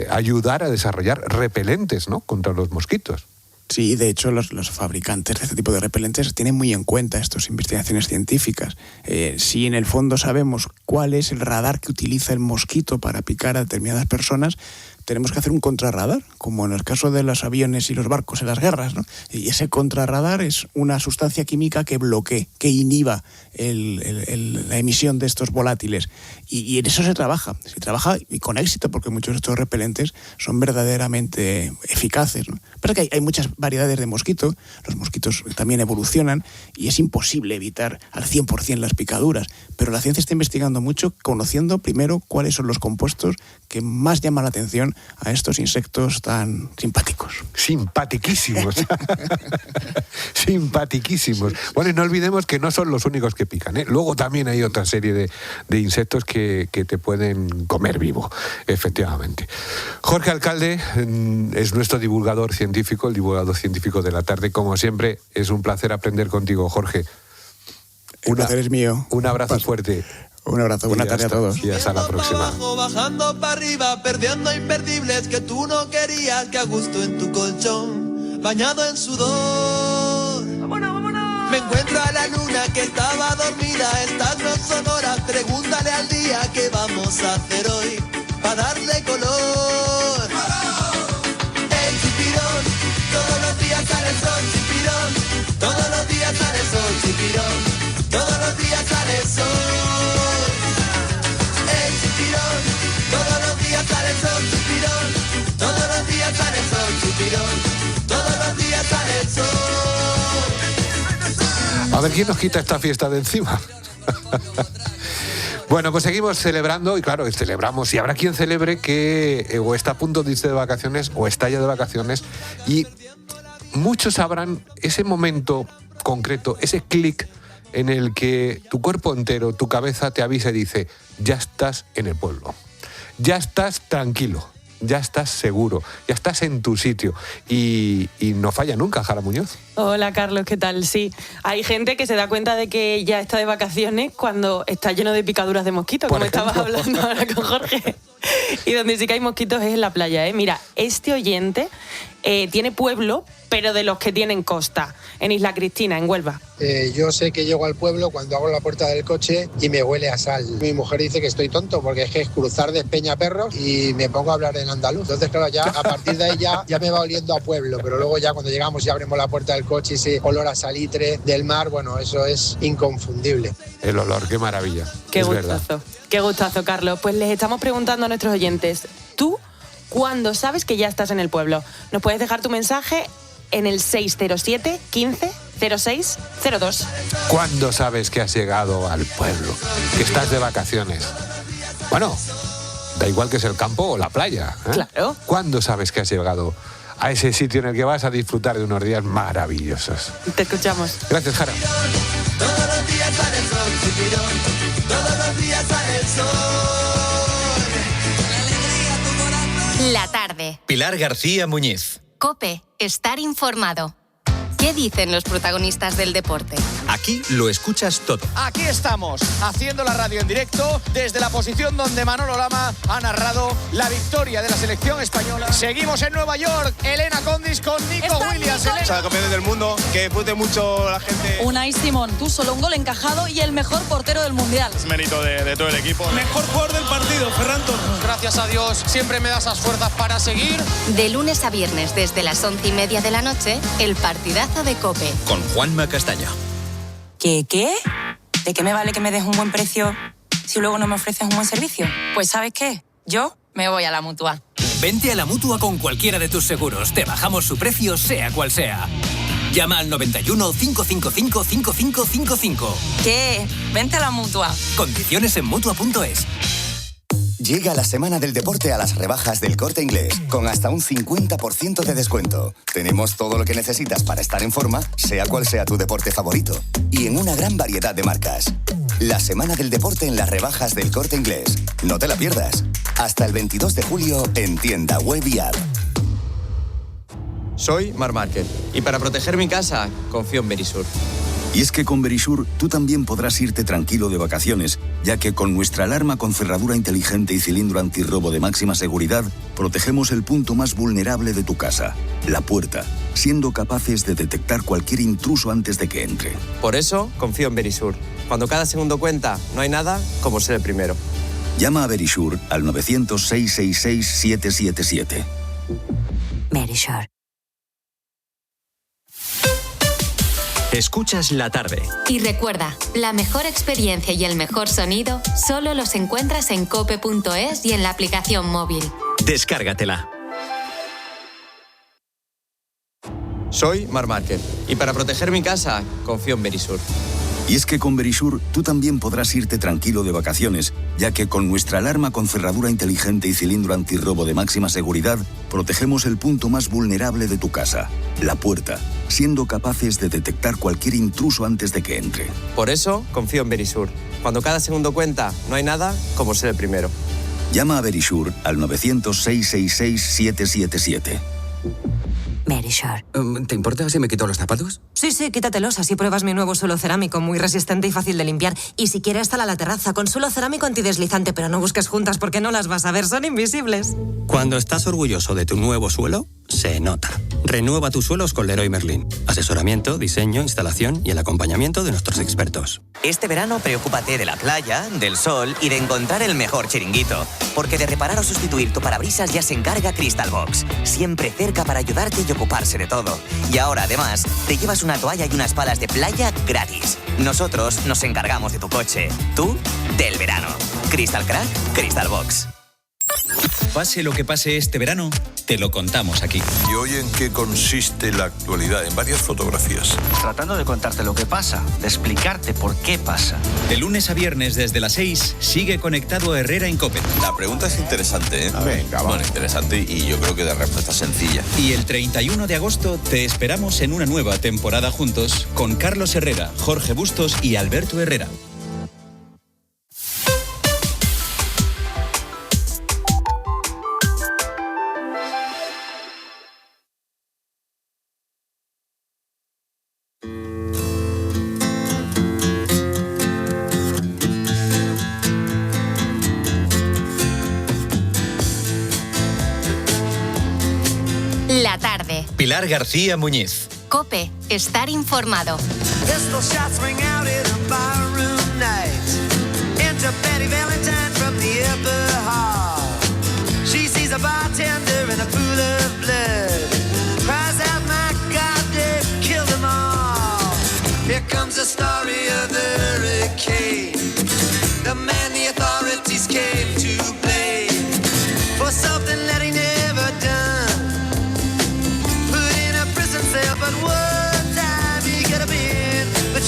ayudar a desarrollar repelentes, ¿no?, contra los mosquitos. Sí, de hecho los fabricantes de este tipo de repelentes tienen muy en cuenta estas investigaciones científicas. Si en el fondo sabemos cuál es el radar que utiliza el mosquito para picar a determinadas personas, tenemos que hacer un contrarradar, como en el caso de los aviones y los barcos en las guerras, ¿no? Y ese contrarradar es una sustancia química que bloquee, que inhiba la emisión de estos volátiles. Y en eso se trabaja y con éxito, porque muchos de estos repelentes son verdaderamente eficaces, ¿no? Pero que hay muchas variedades de mosquito, los mosquitos también evolucionan y es imposible evitar al 100% las picaduras. Pero la ciencia está investigando mucho, conociendo primero cuáles son los compuestos que más llaman la atención a estos insectos tan simpáticos. Simpatiquísimos. Simpatiquísimos. Bueno, y no olvidemos que no son los únicos que pican, ¿eh? Luego también hay otra serie de insectos que te pueden comer vivo, efectivamente. Jorge Alcalde es nuestro divulgador científico, el divulgador científico de la tarde. Como siempre, es un placer aprender contigo, Jorge. El placer es mío. Un abrazo fuerte. Un abrazo, buena tarde a todos. Y hasta la próxima. Bajando para arriba, perdiendo imperdibles que tú no querías, que a gusto en tu colchón, bañado en sudor. ¡Vámonos, vámonos! Me encuentro a la luna que estaba dormida, estas no son horas, pregúntale al día qué vamos a hacer hoy, para darle color. El chipirón, todos los días sale el sol, chipirón, todos los días sale el sol, chipirón, todos los días sale el sol. Todos los días sale el sol, chipirón. Todos los días sale el sol, chipirón. Todos los días sale el sol. A ver quién nos quita esta fiesta de encima. Bueno, pues seguimos celebrando y claro, celebramos. Y habrá quien celebre que o está a punto de irse de vacaciones o está ya de vacaciones. Y muchos sabrán ese momento concreto, ese clic en el que tu cuerpo entero, tu cabeza te avisa y dice, ya estás en el pueblo, ya estás tranquilo, ya estás seguro, ya estás en tu sitio. Y no falla nunca, Jara Muñoz. Hola Carlos, ¿qué tal? Sí, hay gente que se da cuenta de que ya está de vacaciones cuando está lleno de picaduras de mosquitos, como estabas hablando ahora con Jorge. Y donde sí que hay mosquitos es en la playa, ¿eh? Mira, este oyente tiene pueblo, pero de los que tienen costa, en Isla Cristina, en Huelva. Yo sé que llego al pueblo cuando abro la puerta del coche y me huele a sal. Mi mujer dice que estoy tonto porque es que es cruzar de Peñaperros y me pongo a hablar en andaluz. Entonces, claro, ya a partir de ahí ya me va oliendo a pueblo, pero luego ya cuando llegamos y abrimos la puerta del coche y ese olor a salitre del mar, bueno, eso es inconfundible. El olor, qué maravilla. Qué es gustazo, verdad. qué gustazo, Carlos. Pues les estamos preguntando a nuestros oyentes, ¿tú cuándo sabes que ya estás en el pueblo? Nos puedes dejar tu mensaje en el 607 15 06 02. ¿Cuándo sabes que has llegado al pueblo? Que estás de vacaciones. Bueno, da igual que es el campo o la playa, ¿eh? Claro. ¿Cuándo sabes que has llegado a ese sitio en el que vas a disfrutar de unos días maravillosos? Te escuchamos. Gracias, Jara. Todos los días sale el sol, chipirón. Todos los días sale el sol. La tarde. Pilar García Muñiz. COPE. Estar informado. ¿Qué dicen los protagonistas del deporte? Aquí lo escuchas todo. Aquí estamos, haciendo la radio en directo desde la posición donde Manolo Lama ha narrado la victoria de la selección española. Seguimos en Nueva York, Elena Condis con Nico Williams. O sea, campeones del mundo, que disfrute mucho la gente. Unai Simón, tú solo un gol encajado y el mejor portero del Mundial. Es mérito de todo el equipo. Mejor jugador del partido, Ferran Torres. Gracias a Dios, siempre me da esas fuerzas para seguir. De lunes a viernes desde las 11:30 de la noche, el partidazo de COPE. Con Juanma Castaño. ¿Qué? ¿De qué me vale que me des un buen precio si luego no me ofreces un buen servicio? Pues ¿sabes qué? Yo me voy a la Mutua. Vente a la Mutua con cualquiera de tus seguros. Te bajamos su precio, sea cual sea. Llama al 91 555 5555. ¿Qué? Vente a la Mutua. Condiciones en Mutua.es. Llega la semana del deporte a las rebajas del Corte Inglés, con hasta un 50% de descuento. Tenemos todo lo que necesitas para estar en forma, sea cual sea tu deporte favorito. Y en una gran variedad de marcas. La semana del deporte en las rebajas del Corte Inglés. No te la pierdas. Hasta el 22 de julio en tienda web y app. Soy Marc Márquez y para proteger mi casa confío en Verisur. Y es que con Verisur tú también podrás irte tranquilo de vacaciones, ya que con nuestra alarma con cerradura inteligente y cilindro antirrobo de máxima seguridad, protegemos el punto más vulnerable de tu casa, la puerta, siendo capaces de detectar cualquier intruso antes de que entre. Por eso confío en Verisur. Cuando cada segundo cuenta, no hay nada como ser el primero. Llama a Verisur al 900-666-777. Verisur. Escuchas la tarde. Y recuerda, la mejor experiencia y el mejor sonido solo los encuentras en cope.es y en la aplicación móvil. Descárgatela. Soy Marc Márquez y para proteger mi casa confío en Verisur. Y es que con Verisur tú también podrás irte tranquilo de vacaciones, ya que con nuestra alarma con cerradura inteligente y cilindro antirrobo de máxima seguridad, protegemos el punto más vulnerable de tu casa, la puerta, siendo capaces de detectar cualquier intruso antes de que entre. Por eso confío en Verisur. Cuando cada segundo cuenta, no hay nada como ser el primero. Llama a Verisur al 900-666-777. Verisure. ¿Te importa si me quito los zapatos? Sí, quítatelos, así pruebas mi nuevo suelo cerámico, muy resistente y fácil de limpiar. Y si quieres, sala a la terraza, con suelo cerámico antideslizante, pero no busques juntas porque no las vas a ver, son invisibles. Cuando estás orgulloso de tu nuevo suelo, se nota. Renueva tus suelos con Leroy Merlin. Asesoramiento, diseño, instalación y el acompañamiento de nuestros expertos. Este verano, preocúpate de la playa, del sol y de encontrar el mejor chiringuito. Porque de reparar o sustituir tu parabrisas ya se encarga Crystal Box. Siempre cerca para ayudarte y ocuparse de todo. Y ahora, además, te llevas una toalla y unas palas de playa gratis. Nosotros nos encargamos de tu coche. Tú, del verano. Crystal Crack, Crystal Box. Pase lo que pase este verano, te lo contamos aquí. ¿Y hoy en qué consiste la actualidad? En varias fotografías. Tratando de contarte lo que pasa, de explicarte por qué pasa. De lunes a viernes desde las 6, sigue conectado Herrera en COPE. La pregunta es interesante, ¿eh? Venga, va. Bueno, interesante y yo creo que de respuesta sencilla. Y el 31 de agosto te esperamos en una nueva temporada juntos con Carlos Herrera, Jorge Bustos y Alberto Herrera. La tarde. Pilar García Muñiz. COPE. Estar informado.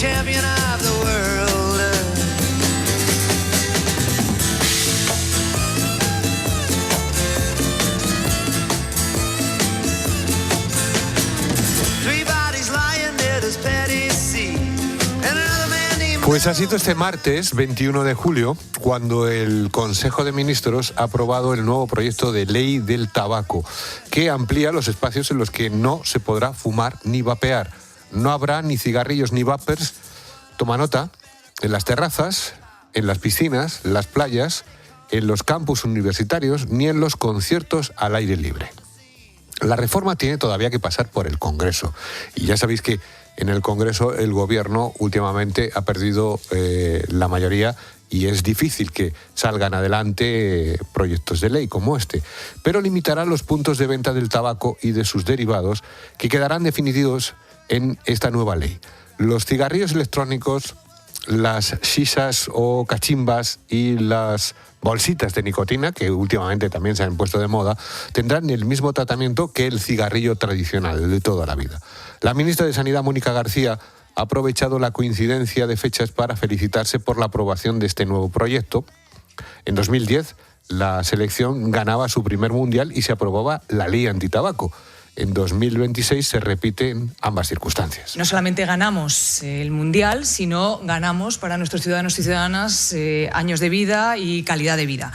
Champion of the world. Three bodies lying there as Patty C. And another man named... Pues ha sido este martes, 21 de julio, cuando el Consejo de Ministros ha aprobado el nuevo proyecto de ley del tabaco, que amplía los espacios en los que no se podrá fumar ni vapear. No habrá ni cigarrillos ni vapers, toma nota, en las terrazas, en las piscinas, las playas, en los campus universitarios, ni en los conciertos al aire libre. La reforma tiene todavía que pasar por el Congreso. Y ya sabéis que en el Congreso el Gobierno últimamente ha perdido la mayoría y es difícil que salgan adelante proyectos de ley como este. Pero limitará los puntos de venta del tabaco y de sus derivados que quedarán definidos en esta nueva ley. Los cigarrillos electrónicos, las shisas o cachimbas y las bolsitas de nicotina, que últimamente también se han puesto de moda, tendrán el mismo tratamiento que el cigarrillo tradicional de toda la vida. La ministra de Sanidad, Mónica García, ha aprovechado la coincidencia de fechas para felicitarse por la aprobación de este nuevo proyecto. En 2010, la selección ganaba su primer mundial y se aprobaba la ley antitabaco. En 2026 se repiten ambas circunstancias. No solamente ganamos el Mundial, sino ganamos para nuestros ciudadanos y ciudadanas años de vida y calidad de vida.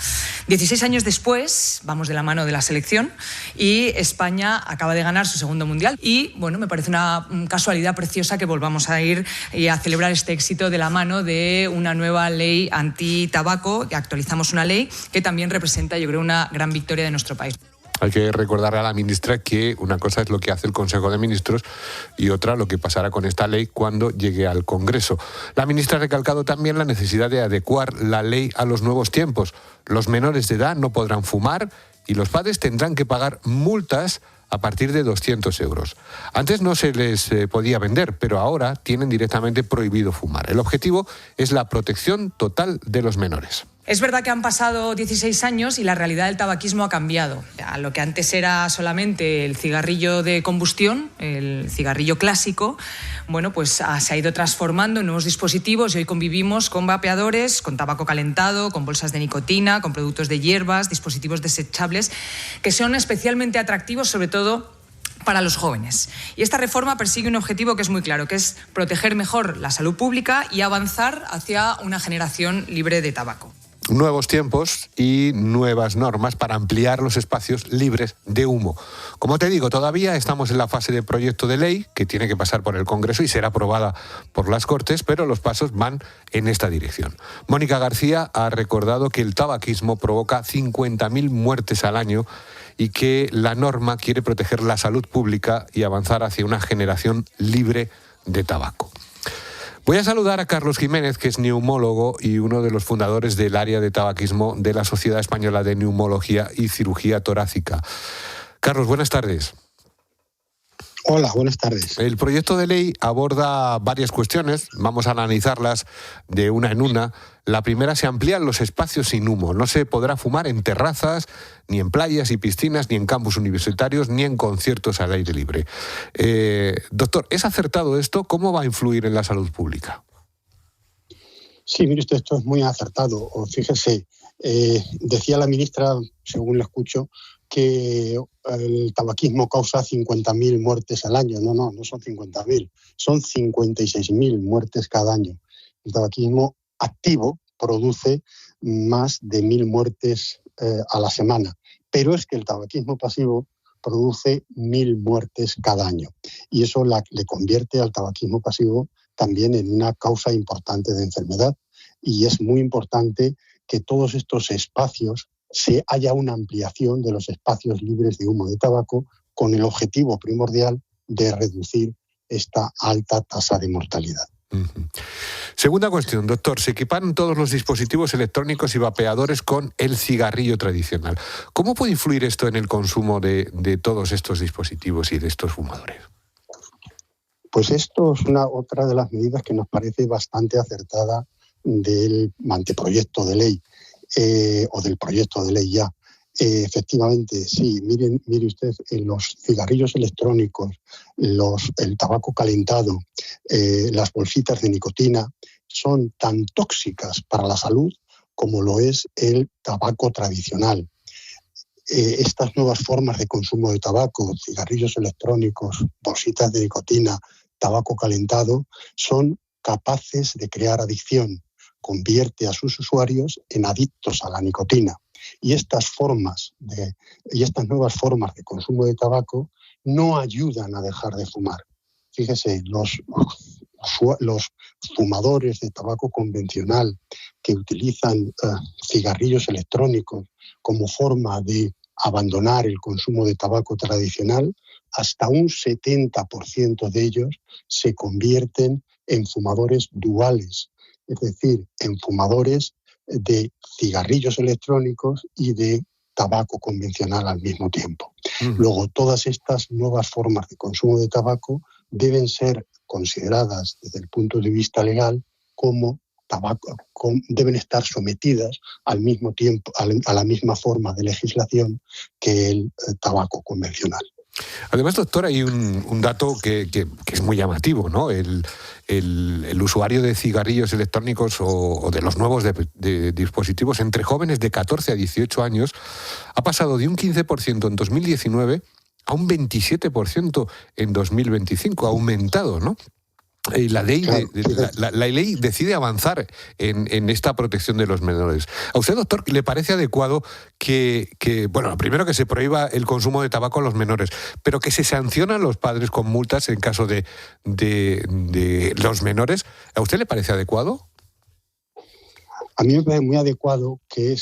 16 años después, vamos de la mano de la selección y España acaba de ganar su segundo Mundial. Y bueno, me parece una casualidad preciosa que volvamos a ir a celebrar este éxito de la mano de una nueva ley antitabaco, que actualizamos una ley que también representa, yo creo, una gran victoria de nuestro país. Hay que recordarle a la ministra que una cosa es lo que hace el Consejo de Ministros y otra lo que pasará con esta ley cuando llegue al Congreso. La ministra ha recalcado también la necesidad de adecuar la ley a los nuevos tiempos. Los menores de edad no podrán fumar y los padres tendrán que pagar multas a partir de 200 euros. Antes no se les podía vender, pero ahora tienen directamente prohibido fumar. El objetivo es la protección total de los menores. Es verdad que han pasado 16 años y la realidad del tabaquismo ha cambiado. A lo que antes era solamente el cigarrillo de combustión, el cigarrillo clásico, bueno, pues se ha ido transformando en nuevos dispositivos y hoy convivimos con vapeadores, con tabaco calentado, con bolsas de nicotina, con productos de hierbas, dispositivos desechables, que son especialmente atractivos, sobre todo para los jóvenes. Y esta reforma persigue un objetivo que es muy claro, que es proteger mejor la salud pública y avanzar hacia una generación libre de tabaco. nuevos tiempos y nuevas normas para ampliar los espacios libres de humo. Como te digo, todavía estamos en la fase de proyecto de ley que tiene que pasar por el Congreso y ser aprobada por las Cortes, pero los pasos van en esta dirección. Mónica García ha recordado que el tabaquismo provoca 50.000 muertes al año y que la norma quiere proteger la salud pública y avanzar hacia una generación libre de tabaco. Voy a saludar a Carlos Jiménez, que es neumólogo y uno de los fundadores del área de tabaquismo de la Sociedad Española de Neumología y Cirugía Torácica. Carlos, buenas tardes. Hola, buenas tardes. El proyecto de ley aborda varias cuestiones, vamos a analizarlas de una en una. La primera, se amplían los espacios sin humo. No se podrá fumar en terrazas, ni en playas y piscinas, ni en campus universitarios, ni en conciertos al aire libre. Doctor, ¿es acertado esto? ¿Cómo va a influir en la salud pública? Sí, mire usted, esto es muy acertado. Fíjese, decía la ministra, según la escucho, que el tabaquismo causa 50.000 muertes al año. No son 50.000, son 56.000 muertes cada año. El tabaquismo activo produce más de 1.000 muertes a la semana, pero es que el tabaquismo pasivo produce 1.000 muertes cada año y eso le convierte al tabaquismo pasivo también en una causa importante de enfermedad, y es muy importante que todos estos espacios haya una ampliación de los espacios libres de humo de tabaco con el objetivo primordial de reducir esta alta tasa de mortalidad. Segunda cuestión, doctor, se equiparon todos los dispositivos electrónicos y vapeadores con el cigarrillo tradicional. ¿Cómo puede influir esto en el consumo de todos estos dispositivos y de estos fumadores? Pues esto es otra de las medidas que nos parece bastante acertada del anteproyecto de ley. O del proyecto de ley ya. Efectivamente, sí, mire usted, los cigarrillos electrónicos, el tabaco calentado, las bolsitas de nicotina son tan tóxicas para la salud como lo es el tabaco tradicional. Estas nuevas formas de consumo de tabaco, cigarrillos electrónicos, bolsitas de nicotina, tabaco calentado, son capaces de crear adicción. Convierte a sus usuarios en adictos a la nicotina. Y estas nuevas formas de consumo de tabaco no ayudan a dejar de fumar. Fíjese, los fumadores de tabaco convencional que utilizan cigarrillos electrónicos como forma de abandonar el consumo de tabaco tradicional, hasta un 70% de ellos se convierten en fumadores duales, es decir, en fumadores de cigarrillos electrónicos y de tabaco convencional al mismo tiempo. Luego, todas estas nuevas formas de consumo de tabaco deben ser consideradas desde el punto de vista legal como tabaco, deben estar sometidas al mismo tiempo a la misma forma de legislación que el tabaco convencional. Además, doctor, hay un dato que es muy llamativo, ¿no? El usuario de cigarrillos electrónicos o de los nuevos de dispositivos entre jóvenes de 14 a 18 años ha pasado de un 15% en 2019 a un 27% en 2025. Ha aumentado, ¿no? Y la ley, la ley decide avanzar en esta protección de los menores. ¿A usted, doctor, le parece adecuado que bueno, primero que se prohíba el consumo de tabaco a los menores, pero que se sancionan los padres con multas en caso de los menores? ¿A usted le parece adecuado? A mí me parece muy adecuado que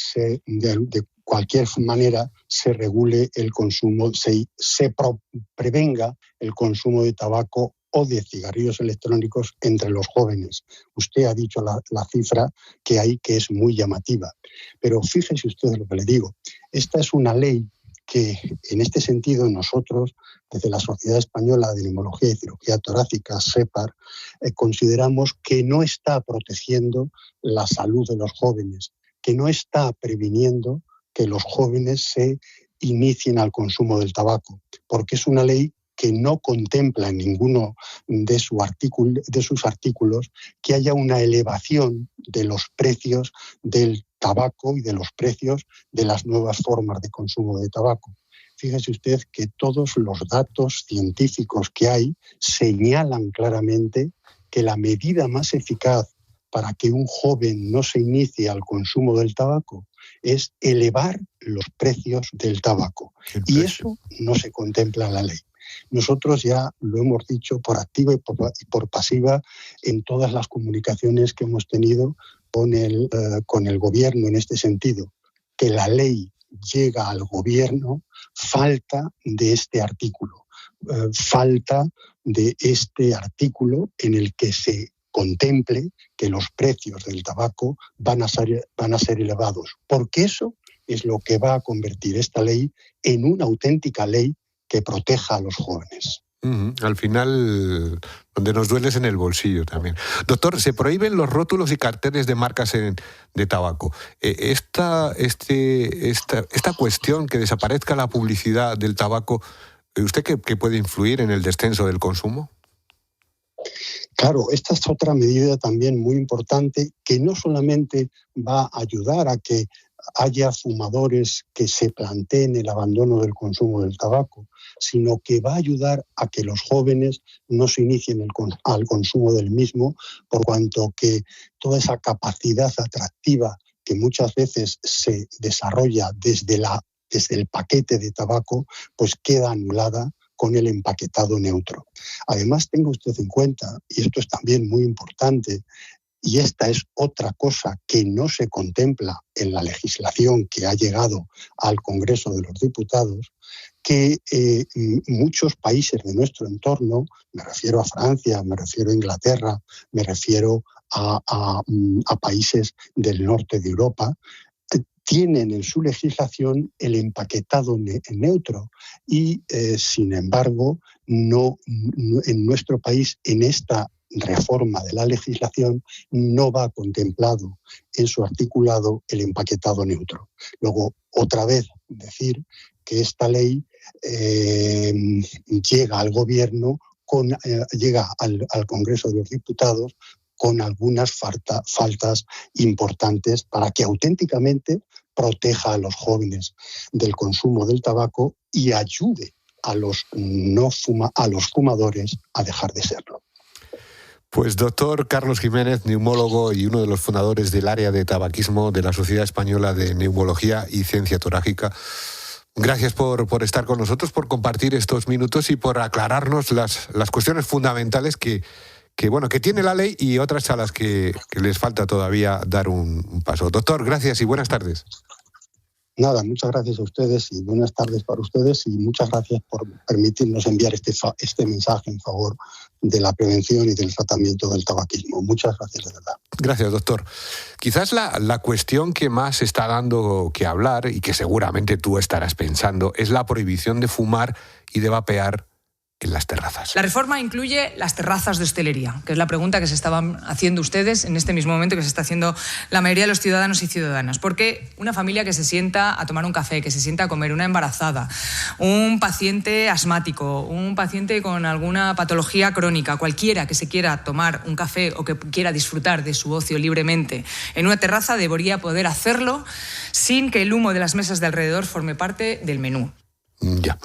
de cualquier manera se regule el consumo, se prevenga el consumo de tabaco o de cigarrillos electrónicos entre los jóvenes. Usted ha dicho la cifra que hay, que es muy llamativa. Pero fíjese usted lo que le digo. Esta es una ley que, en este sentido, nosotros, desde la Sociedad Española de Neumología y Cirugía Torácica, SEPAR, consideramos que no está protegiendo la salud de los jóvenes, que no está previniendo que los jóvenes se inicien al consumo del tabaco, porque es una ley que no contempla en ninguno de sus artículos que haya una elevación de los precios del tabaco y de los precios de las nuevas formas de consumo de tabaco. Fíjese usted que todos los datos científicos que hay señalan claramente que la medida más eficaz para que un joven no se inicie al consumo del tabaco es elevar los precios del tabaco. Y eso no se contempla en la ley. Nosotros ya lo hemos dicho por activa y por pasiva en todas las comunicaciones que hemos tenido con el gobierno en este sentido, que la ley llega al gobierno falta de este artículo, en el que se contemple que los precios del tabaco van a ser elevados, porque eso es lo que va a convertir esta ley en una auténtica ley que proteja a los jóvenes. Al final, donde nos duele es en el bolsillo también. Doctor, se prohíben los rótulos y carteles de marcas de tabaco. Esta cuestión, que desaparezca la publicidad del tabaco, ¿usted qué puede influir en el descenso del consumo? Claro, esta es otra medida también muy importante que no solamente va a ayudar a que haya fumadores que se planteen el abandono del consumo del tabaco, sino que va a ayudar a que los jóvenes no se inicien al consumo del mismo, por cuanto que toda esa capacidad atractiva que muchas veces se desarrolla desde el paquete de tabaco, pues queda anulada con el empaquetado neutro. Además, tenga usted en cuenta, y esto es también muy importante, y esta es otra cosa que no se contempla en la legislación que ha llegado al Congreso de los Diputados, que muchos países de nuestro entorno, me refiero a Francia, me refiero a Inglaterra, me refiero a países del norte de Europa, tienen en su legislación el empaquetado neutro y, sin embargo, no en nuestro país, en esta reforma de la legislación, no va contemplado en su articulado el empaquetado neutro. Luego, otra vez, decir que esta ley llega al Gobierno, llega al Congreso de los Diputados con algunas faltas importantes para que auténticamente proteja a los jóvenes del consumo del tabaco y ayude a los fumadores a dejar de serlo. Pues doctor Carlos Jiménez, neumólogo y uno de los fundadores del área de tabaquismo de la Sociedad Española de Neumología y Ciencia Torácica, gracias por estar con nosotros, por compartir estos minutos y por aclararnos las cuestiones fundamentales que tiene la ley y otras a las que les falta todavía dar un paso. Doctor, gracias y buenas tardes. Nada, muchas gracias a ustedes y buenas tardes para ustedes y muchas gracias por permitirnos enviar este mensaje en favor de la prevención y del tratamiento del tabaquismo. Muchas gracias, de verdad. Gracias, doctor. Quizás la cuestión que más está dando que hablar y que seguramente tú estarás pensando es la prohibición de fumar y de vapear en las terrazas. La reforma incluye las terrazas de hostelería, que es la pregunta que se estaban haciendo ustedes en este mismo momento, que se está haciendo la mayoría de los ciudadanos y ciudadanas. Porque una familia que se sienta a tomar un café, que se sienta a comer, una embarazada, un paciente asmático, un paciente con alguna patología crónica, cualquiera que se quiera tomar un café o que quiera disfrutar de su ocio libremente en una terraza, debería poder hacerlo sin que el humo de las mesas de alrededor forme parte del menú. Ya.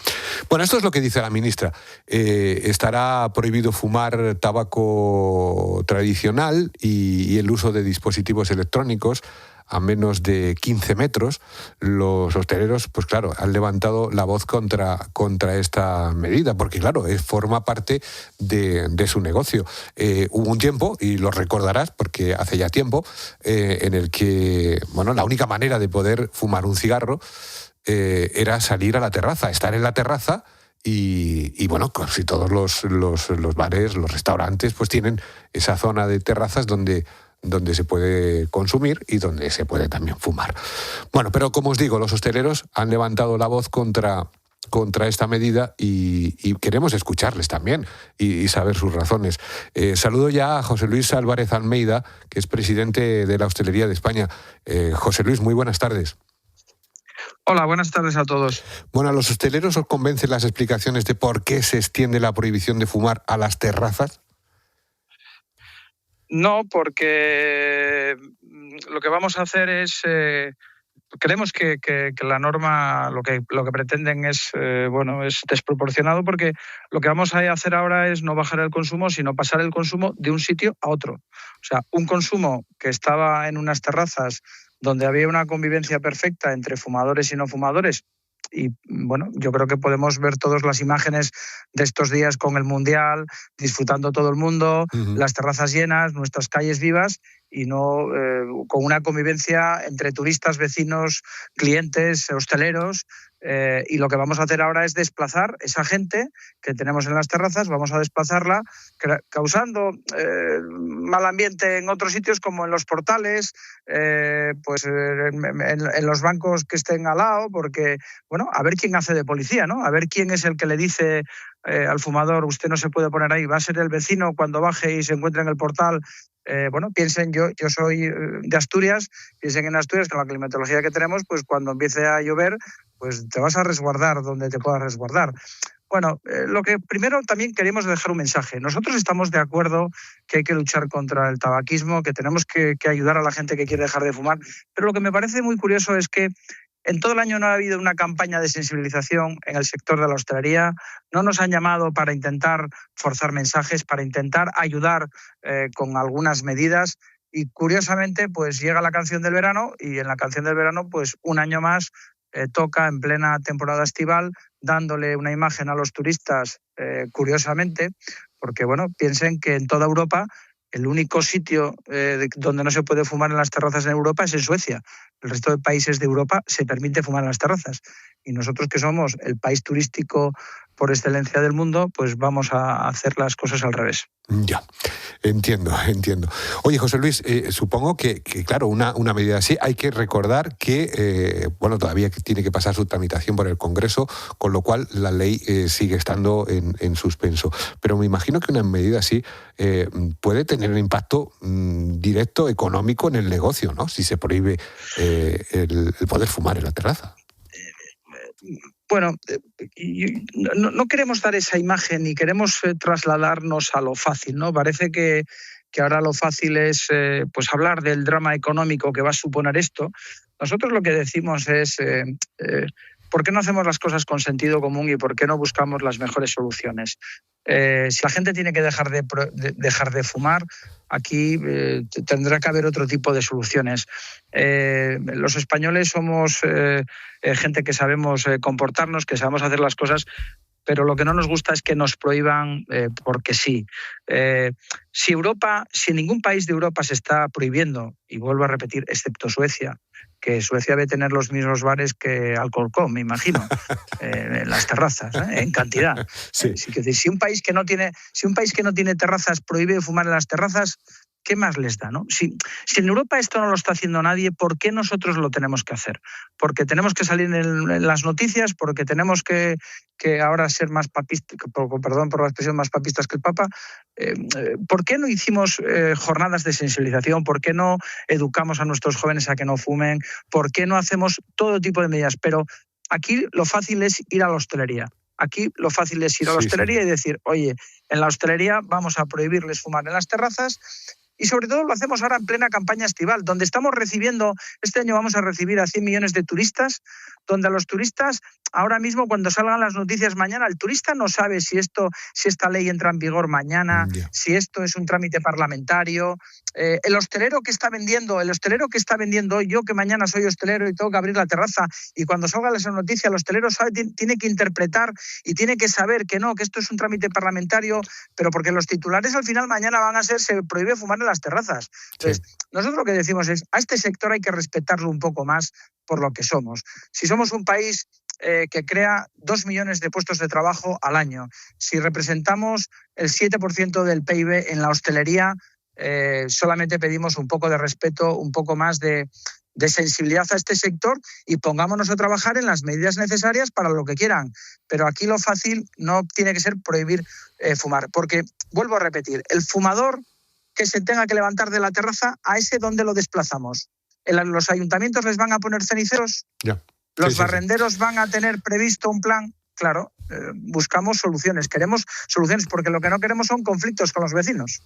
Bueno, esto es lo que dice la ministra. Estará prohibido fumar tabaco tradicional y el uso de dispositivos electrónicos a menos de 15 metros. Los hosteleros, pues claro, han levantado la voz contra esta medida, porque claro, forma parte de su negocio. Hubo un tiempo, y lo recordarás, porque hace ya tiempo, en el que, la única manera de poder fumar un cigarro era salir a la terraza, estar en la terraza y casi todos los bares, los restaurantes, pues tienen esa zona de terrazas donde se puede consumir y donde se puede también fumar. Bueno, pero como os digo, los hosteleros han levantado la voz contra esta medida y queremos escucharles también y saber sus razones. Saludo ya a José Luis Álvarez Almeida, que es presidente de la Hostelería de España. José Luis, muy buenas tardes. Hola, buenas tardes a todos. Bueno, ¿a los hosteleros os convencen las explicaciones de por qué se extiende la prohibición de fumar a las terrazas? No, porque lo que vamos a hacer es creemos que la norma lo que pretenden es desproporcionado, porque lo que vamos a hacer ahora es no bajar el consumo, sino pasar el consumo de un sitio a otro. O sea, un consumo que estaba en unas terrazas donde había una convivencia perfecta entre fumadores y no fumadores. Y bueno, yo creo que podemos ver todas las imágenes de estos días con el Mundial, disfrutando todo el mundo, las terrazas llenas, nuestras calles vivas, y no con una convivencia entre turistas, vecinos, clientes, hosteleros. Y lo que vamos a hacer ahora es desplazar esa gente que tenemos en las terrazas, vamos a desplazarla causando mal ambiente en otros sitios, como en los portales, en los bancos que estén al lado, porque, bueno, a ver quién hace de policía, ¿no? A ver quién es el que le dice al fumador, usted no se puede poner ahí, va a ser el vecino cuando baje y se encuentre en el portal. Piensen, yo soy de Asturias, piensen en Asturias, con la climatología que tenemos, pues cuando empiece a llover, pues te vas a resguardar donde te puedas resguardar. Bueno, lo que primero también queremos dejar un mensaje. Nosotros estamos de acuerdo que hay que luchar contra el tabaquismo, que tenemos que ayudar a la gente que quiere dejar de fumar, pero lo que me parece muy curioso es que en todo el año no ha habido una campaña de sensibilización en el sector de la hostelería, no nos han llamado para intentar forzar mensajes, para intentar ayudar con algunas medidas, y curiosamente pues llega la canción del verano, y en la canción del verano pues un año más toca en plena temporada estival, dándole una imagen a los turistas, curiosamente, porque bueno, piensen que en toda Europa el único sitio donde no se puede fumar en las terrazas en Europa es en Suecia. El resto de países de Europa se permite fumar en las terrazas. Y nosotros, que somos el país turístico por excelencia del mundo, pues vamos a hacer las cosas al revés. Ya, entiendo. Oye, José Luis, supongo que claro, una medida así, hay que recordar que, todavía tiene que pasar su tramitación por el Congreso, con lo cual la ley sigue estando en suspenso. Pero me imagino que una medida así puede tener un impacto directo económico en el negocio, ¿no? Si se prohíbe el poder fumar en la terraza. Bueno, no queremos dar esa imagen ni queremos trasladarnos a lo fácil, ¿no? Parece que ahora lo fácil es hablar del drama económico que va a suponer esto. Nosotros lo que decimos es ¿por qué no hacemos las cosas con sentido común y por qué no buscamos las mejores soluciones? Si la gente tiene que dejar de fumar, aquí tendrá que haber otro tipo de soluciones. Los españoles somos gente que sabemos comportarnos, que sabemos hacer las cosas, pero lo que no nos gusta es que nos prohíban porque sí. Si ningún país de Europa se está prohibiendo, y vuelvo a repetir, excepto Suecia, que Suecia debe tener los mismos bares que Alcorcón, me imagino, en las terrazas, en cantidad. Sí. Si un país que no tiene terrazas prohíbe fumar en las terrazas, ¿qué más les da, no? Si en Europa esto no lo está haciendo nadie, ¿por qué nosotros lo tenemos que hacer? Porque tenemos que salir en las noticias, porque tenemos que ahora ser más papistas, perdón por la expresión, más papistas que el Papa. ¿Por qué no hicimos jornadas de sensibilización? ¿Por qué no educamos a nuestros jóvenes a que no fumen? ¿Por qué no hacemos todo tipo de medidas? Pero aquí lo fácil es ir a la hostelería. Aquí lo fácil es ir a la hostelería y decir, oye, en la hostelería vamos a prohibirles fumar en las terrazas. Y sobre todo lo hacemos ahora en plena campaña estival, donde estamos recibiendo, este año vamos a recibir a 100 millones de turistas, donde a los turistas, ahora mismo cuando salgan las noticias mañana, el turista no sabe si esta ley entra en vigor mañana, si esto es un trámite parlamentario. El hostelero que está vendiendo, yo que mañana soy hostelero y tengo que abrir la terraza, y cuando salga esa noticia el hostelero tiene que interpretar y tiene que saber que no, que esto es un trámite parlamentario, pero porque los titulares al final mañana van a ser se prohíbe fumar en las terrazas. Entonces, nosotros lo que decimos es, a este sector hay que respetarlo un poco más por lo que somos. Si somos un país que crea 2 millones de puestos de trabajo al año, si representamos el 7% del PIB en la hostelería, solamente pedimos un poco de respeto, un poco más de sensibilidad a este sector, y pongámonos a trabajar en las medidas necesarias para lo que quieran. Pero aquí lo fácil no tiene que ser prohibir fumar, porque, vuelvo a repetir, el fumador que se tenga que levantar de la terraza, ¿a ese dónde lo desplazamos? ¿Los ayuntamientos les van a poner ceniceros? ¿Los barrenderos van a tener previsto un plan? claro, buscamos soluciones, queremos soluciones, porque lo que no queremos son conflictos con los vecinos.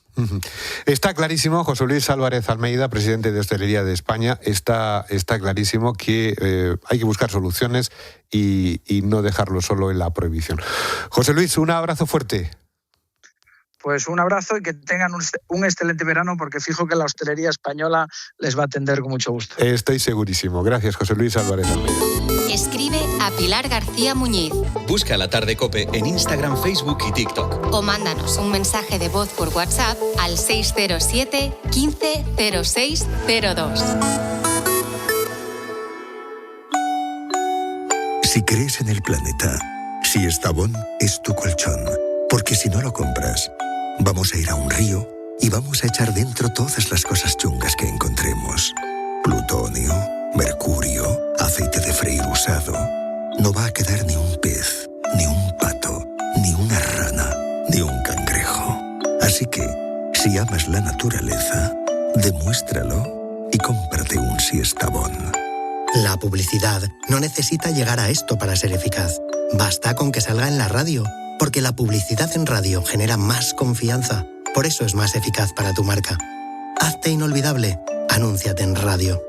Está clarísimo, José Luis Álvarez Almeida, presidente de Hostelería de España, está clarísimo que hay que buscar soluciones y no dejarlo solo en la prohibición. José Luis, un abrazo fuerte. Pues un abrazo y que tengan un excelente verano, porque fijo que la hostelería española les va a atender con mucho gusto. Estoy segurísimo. Gracias, José Luis Álvarez Almeida. Escribe a Pilar García Muñiz. Busca La Tarde COPE en Instagram, Facebook y TikTok. O mándanos un mensaje de voz por WhatsApp al 607 15 06 02. Si crees en el planeta, Siestabón es tu colchón. Porque si no lo compras, vamos a ir a un río y vamos a echar dentro todas las cosas chungas que encontremos. Plutonio, mercurio, aceite de freír usado. No va a quedar ni un pez, ni un pato, ni una rana, ni un cangrejo. Así que, si amas la naturaleza, demuéstralo y cómprate un Siestabón. La publicidad no necesita llegar a esto para ser eficaz. Basta con que salga en la radio. Porque la publicidad en radio genera más confianza. Por eso es más eficaz para tu marca. Hazte inolvidable. Anúnciate en radio.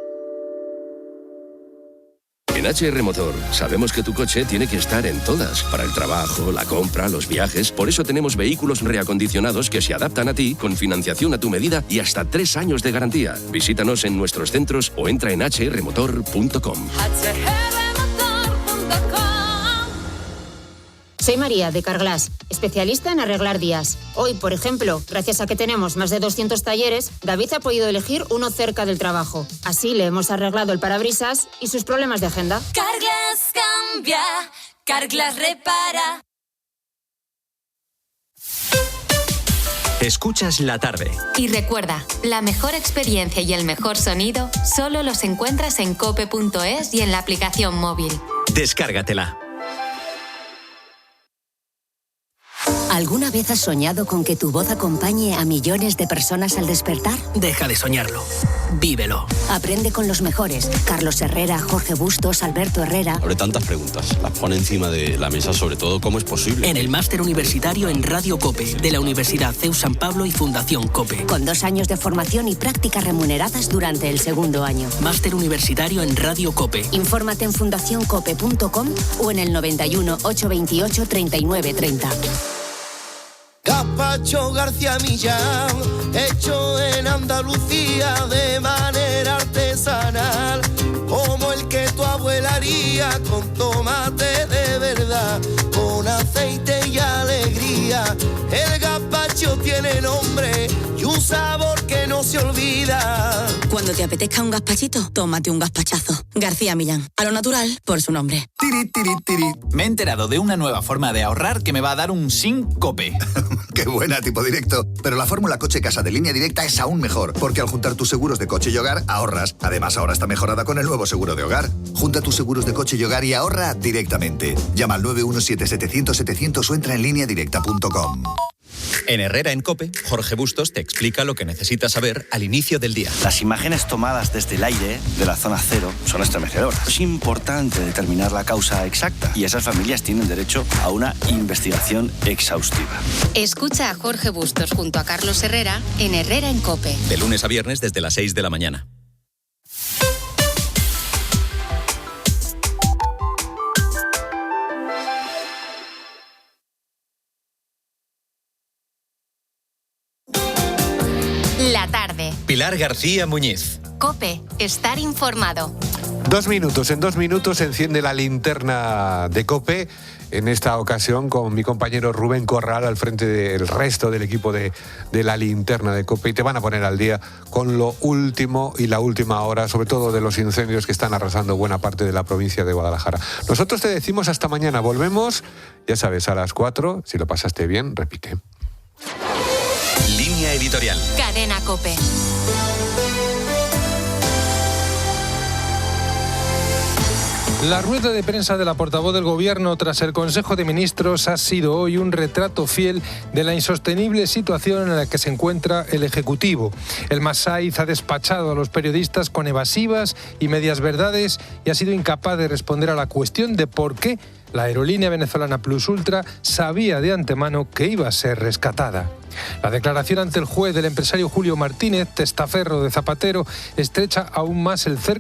En HR Motor sabemos que tu coche tiene que estar en todas. Para el trabajo, la compra, los viajes. Por eso tenemos vehículos reacondicionados que se adaptan a ti, con financiación a tu medida y hasta 3 años de garantía. Visítanos en nuestros centros o entra en hrmotor.com. Soy María, de Carglass, especialista en arreglar días. Hoy, por ejemplo, gracias a que tenemos más de 200 talleres, David ha podido elegir uno cerca del trabajo. Así le hemos arreglado el parabrisas y sus problemas de agenda. Carglass cambia, Carglass repara. Escuchas La Tarde. Y recuerda, la mejor experiencia y el mejor sonido solo los encuentras en cope.es y en la aplicación móvil. Descárgatela. ¿Alguna vez has soñado con que tu voz acompañe a millones de personas al despertar? Deja de soñarlo. Vívelo. Aprende con los mejores. Carlos Herrera, Jorge Bustos, Alberto Herrera. Abre tantas preguntas. Las pone encima de la mesa, sobre todo, ¿cómo es posible? En el máster universitario en Radio COPE, de la Universidad CEU San Pablo y Fundación COPE. Con 2 años de formación y prácticas remuneradas durante el 2º año. Máster universitario en Radio COPE. Infórmate en fundacioncope.com o en el 91 828 3930. Gazpacho García Millán, hecho en Andalucía de manera artesanal, como el que tu abuela haría, con tomate de verdad, con aceite y alegría. El gazpacho tiene nombre y un sabor que no se olvida. Cuando te apetezca un gazpachito, tómate un gazpachazo. García Millán, a lo natural, por su nombre. Tiri, tiri, tiri. Me he enterado de una nueva forma de ahorrar que me va a dar un SINCOPE. ¡Qué buena, tipo directo! Pero la fórmula Coche Casa de Línea Directa es aún mejor, porque al juntar tus seguros de coche y hogar, ahorras. Además, ahora está mejorada con el nuevo seguro de hogar. Junta tus seguros de coche y hogar y ahorra directamente. Llama al 917-700-700 o entra en lineadirecta.com. En Herrera en COPE, Jorge Bustos te explica lo que necesitas saber al inicio del día. Las imágenes tomadas desde el aire de la zona cero son estremecedoras. Es importante determinar la causa exacta y esas familias tienen derecho a una investigación exhaustiva. Escucha a Jorge Bustos junto a Carlos Herrera en Herrera en COPE. De lunes a viernes desde las 6 de la mañana. La tarde. Pilar García Muñiz. COPE, estar informado. 2 minutos. En 2 minutos se enciende la linterna de COPE. En esta ocasión con mi compañero Rubén Corral al frente del resto del equipo de la linterna de COPE. Y te van a poner al día con lo último y la última hora, sobre todo de los incendios que están arrasando buena parte de la provincia de Guadalajara. Nosotros te decimos hasta mañana. Volvemos, ya sabes, a las 4. Si lo pasaste bien, repite. Línea editorial. Cadena COPE. La rueda de prensa de la portavoz del Gobierno tras el Consejo de Ministros ha sido hoy un retrato fiel de la insostenible situación en la que se encuentra el Ejecutivo. El Masaiz ha despachado a los periodistas con evasivas y medias verdades y ha sido incapaz de responder a la cuestión de por qué la aerolínea venezolana Plus Ultra sabía de antemano que iba a ser rescatada. La declaración ante el juez del empresario Julio Martínez, testaferro de Zapatero, estrecha aún más el cerco